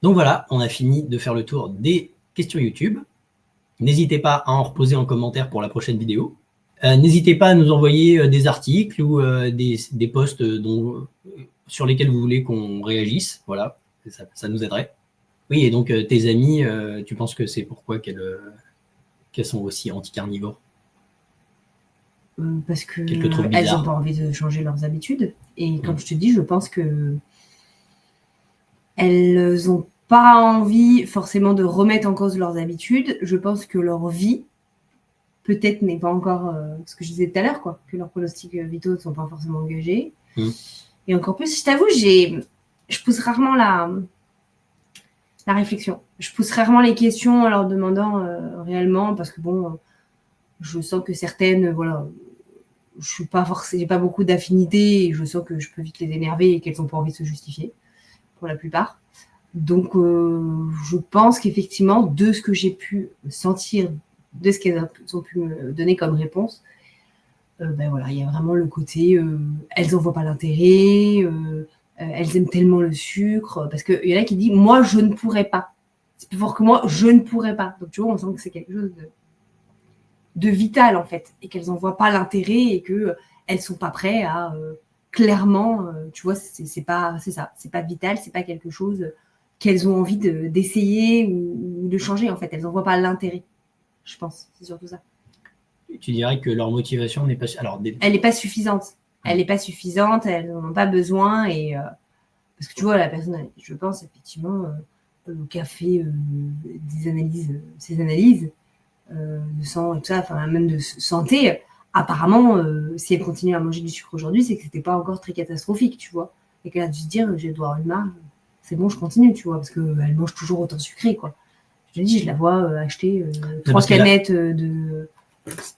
Donc voilà, on a fini de faire le tour des questions YouTube. N'hésitez pas à en reposer en commentaire pour la prochaine vidéo. N'hésitez pas à nous envoyer des articles ou des posts sur lesquels vous voulez qu'on réagisse. Voilà, ça nous aiderait. Oui, et donc tes amies, tu penses que c'est pourquoi qu'elles sont aussi anti-carnivores? Parce qu'elles n'ont pas envie de changer leurs habitudes. Et comme je te dis, je pense que elles n'ont pas envie forcément de remettre en cause leurs habitudes. Je pense que leur vie, peut-être, n'est pas encore ce que je disais tout à l'heure, quoi, que leurs pronostics vitaux ne sont pas forcément engagés. Et encore plus, je t'avoue, je pousse rarement la réflexion. Je pousse rarement les questions en leur demandant réellement, parce que bon, je sens que certaines, voilà, j'ai pas beaucoup d'affinités et je sens que je peux vite les énerver et qu'elles n'ont pas envie de se justifier, pour la plupart. Donc, je pense qu'effectivement, de ce que j'ai pu sentir, de ce qu'elles ont pu me donner comme réponse, voilà, il y a vraiment le côté, elles n'en voient pas l'intérêt, elles aiment tellement le sucre, parce qu'il y en a qui disent, moi, je ne pourrais pas. C'est plus fort que moi, je ne pourrais pas. Donc, tu vois, on sent que c'est quelque chose de vital, en fait, et qu'elles n'en voient pas l'intérêt et qu'elles ne sont pas prêtes à, clairement, tu vois, c'est ça, c'est pas vital, c'est pas quelque chose qu'elles ont envie d'essayer ou de changer, en fait. Elles n'en voient pas l'intérêt, je pense, c'est surtout ça. Tu dirais que leur motivation n'est pas... Alors, elle n'est pas suffisante. Elle n'est pas suffisante, elles n'en ont pas besoin. Et, parce que tu vois, la personne, je pense, effectivement, qui a fait ses analyses de sang et tout ça, enfin, même de santé, apparemment, si elle continue à manger du sucre aujourd'hui, c'est que c'était pas encore très catastrophique, tu vois. Et qu'elle a dû se dire, je dois avoir une marge, c'est bon, je continue, tu vois, parce qu'elle mange toujours autant sucré, quoi. Je te dis, je la vois acheter 3 canettes de...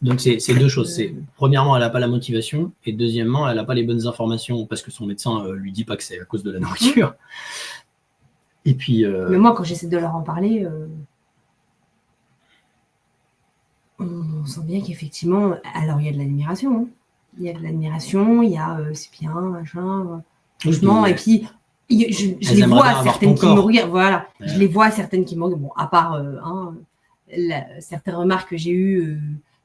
Donc, c'est deux choses. C'est, premièrement, elle n'a pas la motivation. Et deuxièmement, elle n'a pas les bonnes informations parce que son médecin lui dit pas que c'est à cause de la nourriture. Et puis... Mais moi, quand j'essaie de leur en parler, on sent bien qu'effectivement... Alors, il y a de l'admiration. Hein. Il y a de l'admiration, il y a c'est bien, machin... Franchement, et puis... Je les vois certaines qui me regardent. Voilà, ouais. Je les vois certaines qui me regardent. Bon, à part certaines remarques que j'ai eues...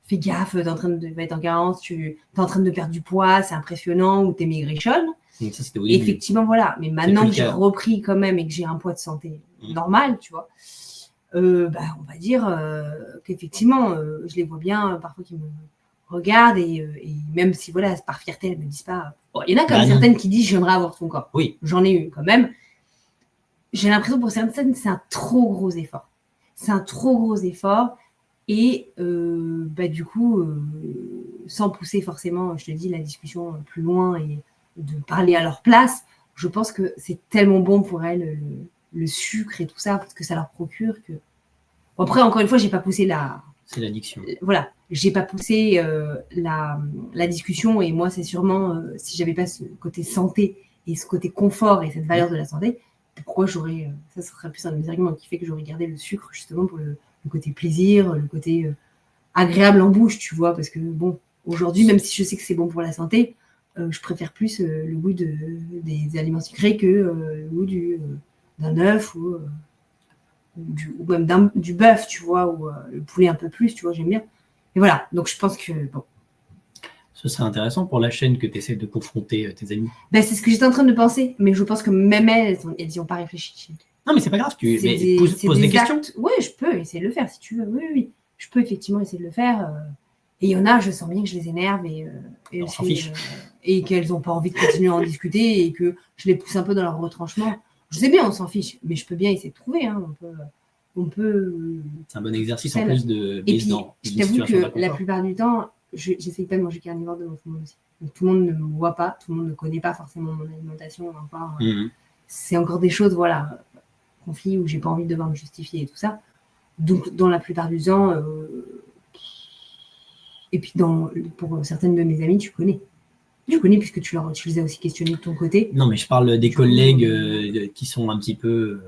fais gaffe, t'es en train de être en carence, t'es en train de perdre du poids, c'est impressionnant, ou t'es maigrichonne. Effectivement, voilà. Mais maintenant que j'ai repris quand même et que j'ai un poids de santé normal, tu vois, on va dire qu'effectivement, je les vois bien parfois qui me regardent et même si, voilà, par fierté, elles ne me disent pas... Bon, il y en a quand même certaines qui disent « j'aimerais avoir ton corps ». Oui. J'en ai eu quand même. J'ai l'impression pour certaines, c'est un trop gros effort. C'est un trop gros effort. Et du coup, sans pousser forcément, je te dis, la discussion plus loin et de parler à leur place, je pense que c'est tellement bon pour elles, le sucre et tout ça, parce que ça leur procure que... Bon, après, encore une fois, j'ai pas poussé la... C'est l'addiction. Voilà, j'ai pas poussé la discussion, et moi, c'est sûrement, si j'avais pas ce côté santé et ce côté confort et cette valeur de la santé, pourquoi j'aurais... ça serait plus un de mes arguments qui fait que j'aurais gardé le sucre, justement, pour le côté plaisir, le côté agréable en bouche, tu vois, parce que bon, aujourd'hui, même si je sais que c'est bon pour la santé, je préfère plus le goût des aliments sucrés que le goût d'un œuf ou même du bœuf, tu vois, ou le poulet un peu plus, tu vois, j'aime bien. Et voilà, donc je pense que, bon. Ce serait intéressant pour la chaîne que tu essaies de confronter tes amis. Ben, c'est ce que j'étais en train de penser, mais je pense que même elles n'y ont pas réfléchi. Non, mais c'est pas grave, pose des questions. Oui, je peux essayer de le faire si tu veux. Oui. Je peux effectivement essayer de le faire. Et il y en a, je sens bien que je les énerve et qu'elles n'ont pas envie de continuer à en discuter et que je les pousse un peu dans leur retranchement. Je sais bien, on s'en fiche, mais je peux bien essayer de trouver. Hein. On peut. C'est un bon exercice en plus de. Et puis, je t'avoue que la plupart du temps, j'essaye pas de manger carnivore devant tout le monde aussi. Donc, tout le monde ne me voit pas, tout le monde ne connaît pas forcément mon alimentation encore. C'est encore des choses, voilà. Conflit où j'ai pas envie de devoir me justifier et tout ça. Donc, dans la plupart du temps, et puis pour certaines de mes amies, tu connais. Tu connais puisque tu les as aussi questionnés de ton côté. Non, mais je parle des collègues qui sont un petit peu...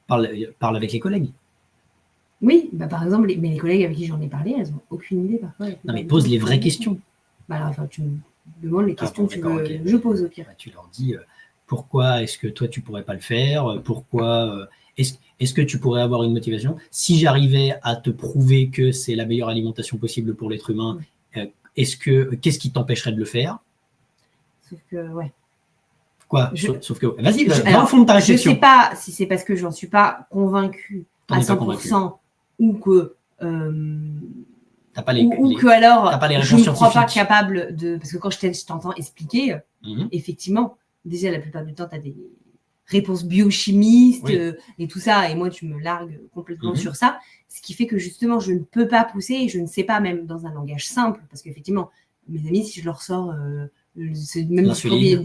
Parle avec les collègues. Oui, par exemple, mais les collègues avec qui j'en ai parlé, elles n'ont aucune idée parfois. Non, mais pose les vraies questions. Alors, tu me demandes les questions que tu veux. Je pose au pire. Tu leur dis... Pourquoi est-ce que toi, tu ne pourrais pas le faire? Pourquoi est-ce que tu pourrais avoir une motivation? Si j'arrivais à te prouver que c'est la meilleure alimentation possible pour l'être humain, qu'est-ce qui t'empêcherait de le faire? Sauf que, ouais. Quoi? Sauf que, vas-y, va au fond de ta réflexion. Je ne sais pas si c'est parce que je n'en suis pas convaincue à 100% ou que... ou que alors, je ne me crois pas capable de... Parce que quand je t'entends expliquer, effectivement... Déjà, la plupart du temps, tu as des réponses biochimistes et tout ça. Et moi, tu me largues complètement sur ça. Ce qui fait que, justement, je ne peux pas pousser et je ne sais pas, même dans un langage simple, parce qu'effectivement, mes amis, si je leur sors même des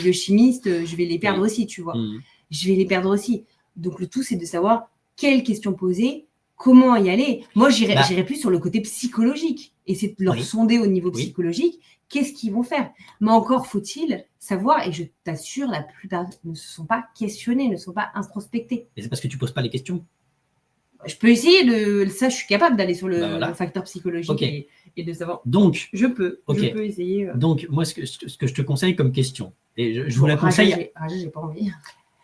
biochimistes, je vais les perdre aussi, tu vois. Je vais les perdre aussi. Donc, le tout, c'est de savoir quelles questions poser, comment y aller. Moi, j'irais plus sur le côté psychologique. Et c'est de leur sonder au niveau psychologique. Qu'est-ce qu'ils vont faire? Mais encore faut-il savoir, et je t'assure, la plupart ne se sont pas questionnés, ne sont pas introspectés. Et c'est parce que tu ne poses pas les questions. Je peux essayer de... Ça, je suis capable d'aller sur le facteur psychologique et de savoir... Donc, je peux essayer... Donc, moi, ce que je te conseille comme question, et je vous la conseille... J'ai pas envie,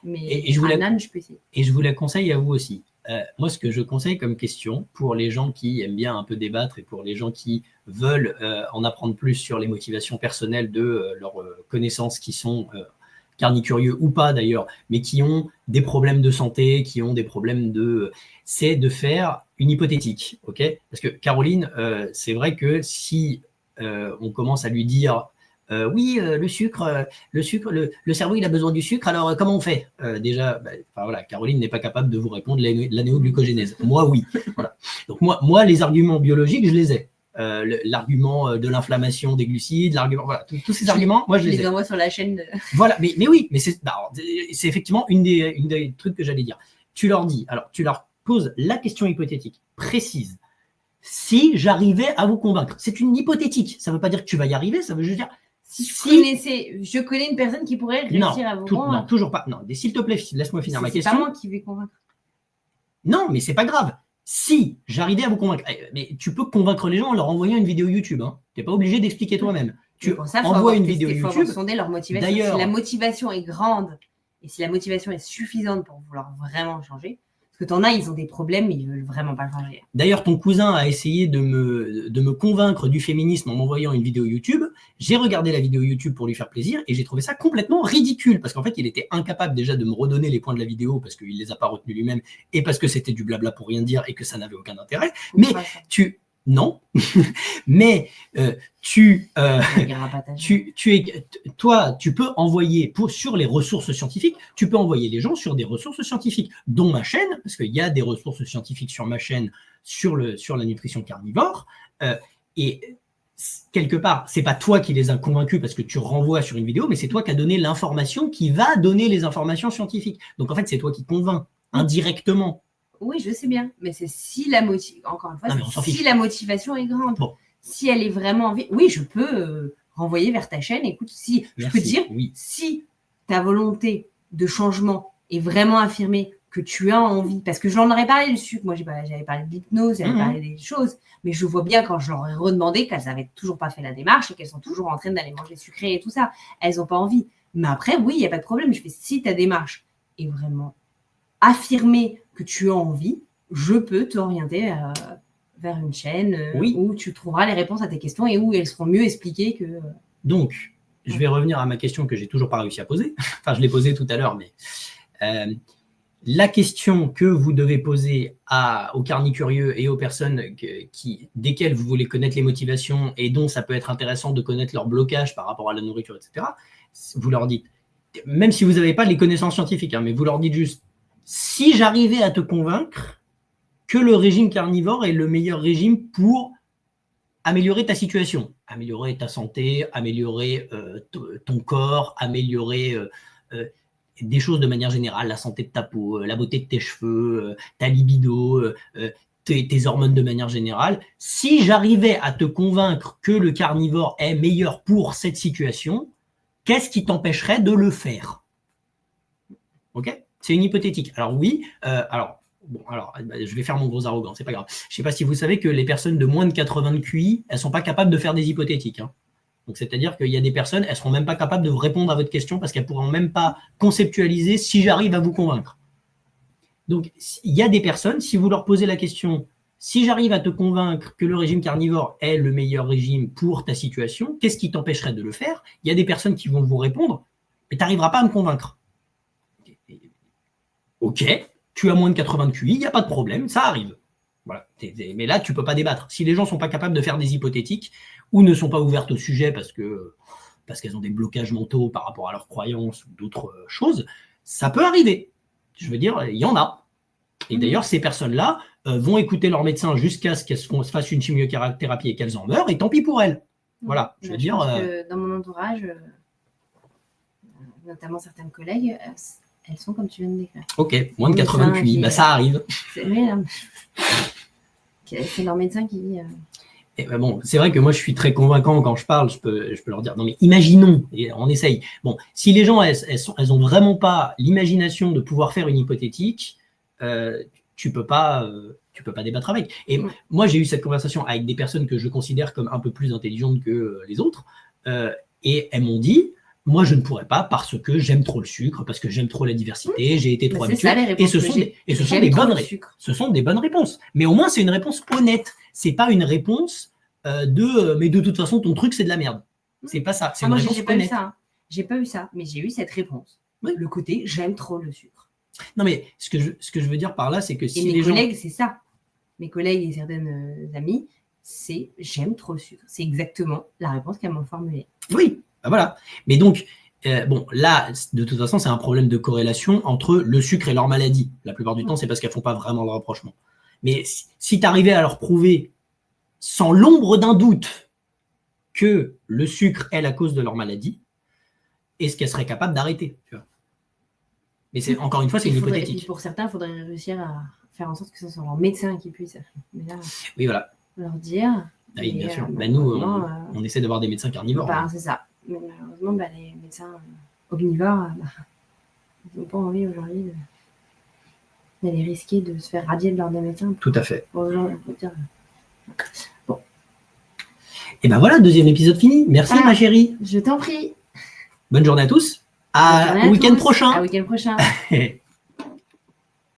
mais je peux essayer. Et je vous la conseille à vous aussi. Moi, ce que je conseille comme question pour les gens qui aiment bien un peu débattre et pour les gens qui veulent en apprendre plus sur les motivations personnelles de leurs connaissances qui sont carnicurieux ou pas d'ailleurs, mais qui ont des problèmes de santé, qui ont des problèmes c'est de faire une hypothétique, ok? Parce que Caroline, c'est vrai que si on commence à lui dire oui, le sucre, le cerveau, il a besoin du sucre, alors comment on fait déjà, voilà, Caroline n'est pas capable de vous répondre la néoglucogénèse. Moi, oui. Voilà. Donc, moi, les arguments biologiques, je les ai. L'argument de l'inflammation des glucides, l'argument, voilà, tous ces arguments, moi, je les ai. envoie sur la chaîne. Voilà, mais oui, mais c'est effectivement une des trucs que j'allais dire. Tu leur poses la question hypothétique précise. Si j'arrivais à vous convaincre, c'est une hypothétique. Ça ne veut pas dire que tu vas y arriver, ça veut juste dire. Je connais une personne qui pourrait réussir à vous convaincre. Non, toujours pas. Non, s'il te plaît, laisse-moi finir ma question. C'est pas moi qui vais convaincre. Non, mais c'est pas grave. Si j'arrivais à vous convaincre, mais tu peux convaincre les gens en leur envoyant une vidéo YouTube. Hein. Tu n'es pas obligé d'expliquer toi-même. Tu envoies une vidéo YouTube. Il faut sonder leur motivation. D'ailleurs, si la motivation est grande et si la motivation est suffisante pour vouloir vraiment changer, parce que t'en as, ils ont des problèmes, mais ils veulent vraiment pas changer. D'ailleurs, ton cousin a essayé de me convaincre du féminisme en m'envoyant une vidéo YouTube. J'ai regardé la vidéo YouTube pour lui faire plaisir et j'ai trouvé ça complètement ridicule parce qu'en fait, il était incapable déjà de me redonner les points de la vidéo parce qu'il les a pas retenus lui-même et parce que c'était du blabla pour rien dire et que ça n'avait aucun intérêt. Mais non, mais toi, tu peux envoyer sur les ressources scientifiques, tu peux envoyer les gens sur des ressources scientifiques, dont ma chaîne, parce qu'il y a des ressources scientifiques sur ma chaîne sur la nutrition carnivore, et quelque part, c'est pas toi qui les as convaincus parce que tu renvoies sur une vidéo, mais c'est toi qui as donné l'information qui va donner les informations scientifiques. Donc en fait, c'est toi qui convaincs indirectement. Oui, je sais bien, mais c'est si la motivation est grande. Bon. Si elle est vraiment envie, oui, je peux renvoyer vers ta chaîne. Écoute, si je peux te dire, si ta volonté de changement est vraiment affirmée, que tu as envie, parce que j'en aurais parlé du sucre, moi j'avais parlé de l'hypnose, j'avais parlé des choses, mais je vois bien quand je leur ai redemandé qu'elles n'avaient toujours pas fait la démarche et qu'elles sont toujours en train d'aller manger sucré et tout ça, elles n'ont pas envie. Mais après, oui, il n'y a pas de problème. Je fais, si ta démarche est vraiment affirmée que tu as envie, je peux t'orienter vers une chaîne où tu trouveras les réponses à tes questions et où elles seront mieux expliquées que... Donc, je vais revenir à ma question que j'ai toujours pas réussi à poser. Enfin, je l'ai posée tout à l'heure, mais la question que vous devez poser aux carnicurieux et aux personnes desquelles vous voulez connaître les motivations et dont ça peut être intéressant de connaître leur blocage par rapport à la nourriture, etc., vous leur dites, même si vous n'avez pas les connaissances scientifiques, mais vous leur dites juste, si j'arrivais à te convaincre que le régime carnivore est le meilleur régime pour améliorer ta situation, améliorer ta santé, améliorer ton corps, améliorer des choses de manière générale, la santé de ta peau, la beauté de tes cheveux, ta libido, tes hormones de manière générale. Si j'arrivais à te convaincre que le carnivore est meilleur pour cette situation, qu'est-ce qui t'empêcherait de le faire? Ok ? C'est une hypothétique. Alors oui, je vais faire mon gros arrogant, c'est pas grave. Je ne sais pas si vous savez que les personnes de moins de 80 de QI, elles ne sont pas capables de faire des hypothétiques. Hein. Donc c'est-à-dire qu'il y a des personnes, elles ne seront même pas capables de répondre à votre question parce qu'elles ne pourront même pas conceptualiser si j'arrive à vous convaincre. Donc il y a des personnes, si vous leur posez la question, si j'arrive à te convaincre que le régime carnivore est le meilleur régime pour ta situation, qu'est-ce qui t'empêcherait de le faire? Il y a des personnes qui vont vous répondre, mais tu n'arriveras pas à me convaincre. Ok, tu as moins de 80 de QI, il n'y a pas de problème, ça arrive. Voilà. Mais là, tu ne peux pas débattre. Si les gens ne sont pas capables de faire des hypothétiques ou ne sont pas ouvertes au sujet parce qu'elles ont des blocages mentaux par rapport à leurs croyances ou d'autres choses, ça peut arriver. Je veux dire, il y en a. Et d'ailleurs, ces personnes-là vont écouter leur médecin jusqu'à ce qu'elles se fassent une chimiothérapie et qu'elles en meurent, et tant pis pour elles. Voilà, je veux dire. Pense que dans mon entourage, notamment certaines collègues, elles sont comme tu viens de décrire. Ok, moins de 80 QI, ça arrive. C'est leur médecin qui dit... Bon, c'est vrai que moi, je suis très convaincant quand je parle, je peux leur dire, non mais imaginons, et on essaye. Bon, si les gens, elles ont vraiment pas l'imagination de pouvoir faire une hypothétique, tu peux pas débattre avec. Et moi, j'ai eu cette conversation avec des personnes que je considère comme un peu plus intelligentes que les autres, et elles m'ont dit, moi, je ne pourrais pas parce que j'aime trop le sucre, parce que j'aime trop la diversité, j'ai été trop C'est habitué. ça, les Et réponses ce que sont j'ai. des, et ce sont J'aime des trop bonnes le réponses. sucre. Ce sont des bonnes réponses. Mais au moins, c'est une réponse honnête. C'est pas une réponse mais de toute façon, ton truc, c'est de la merde. C'est pas ça. C'est une Moi, réponse j'ai pas eu honnête. ça. Hein. J'ai pas eu ça, mais j'ai eu cette réponse. Oui. Le côté j'aime trop le sucre. Non, mais ce que je veux dire par là, c'est que Et si mes les gens. collègues, c'est ça. Mes collègues et certaines amies, c'est j'aime trop le sucre. C'est exactement la réponse qu'elles m'ont formulée. Oui, ben voilà. Mais donc, bon, là, de toute façon, c'est un problème de corrélation entre le sucre et leur maladie. La plupart du temps, c'est parce qu'elles font pas vraiment le rapprochement. Mais si tu arrivais à leur prouver sans l'ombre d'un doute que le sucre est la cause de leur maladie, est-ce qu'elles seraient capables d'arrêter, tu vois? Mais c'est encore une fois, c'est une hypothétique. Pour certains, il faudrait réussir à faire en sorte que ce soit leur médecin qui puisse là, oui, voilà. leur dire. Oui, bien sûr. Nous, on essaie d'avoir des médecins carnivores. C'est ça. Mais malheureusement, les médecins omnivores, ils n'ont pas envie aujourd'hui d'aller risquer de se faire radier de l'ordre des médecins. Tout à fait. Pour dire. Bon. Et ben voilà, deuxième épisode fini. Merci, ma chérie. Je t'en prie. Bonne journée à tous. Au week-end prochain. À week-end prochain.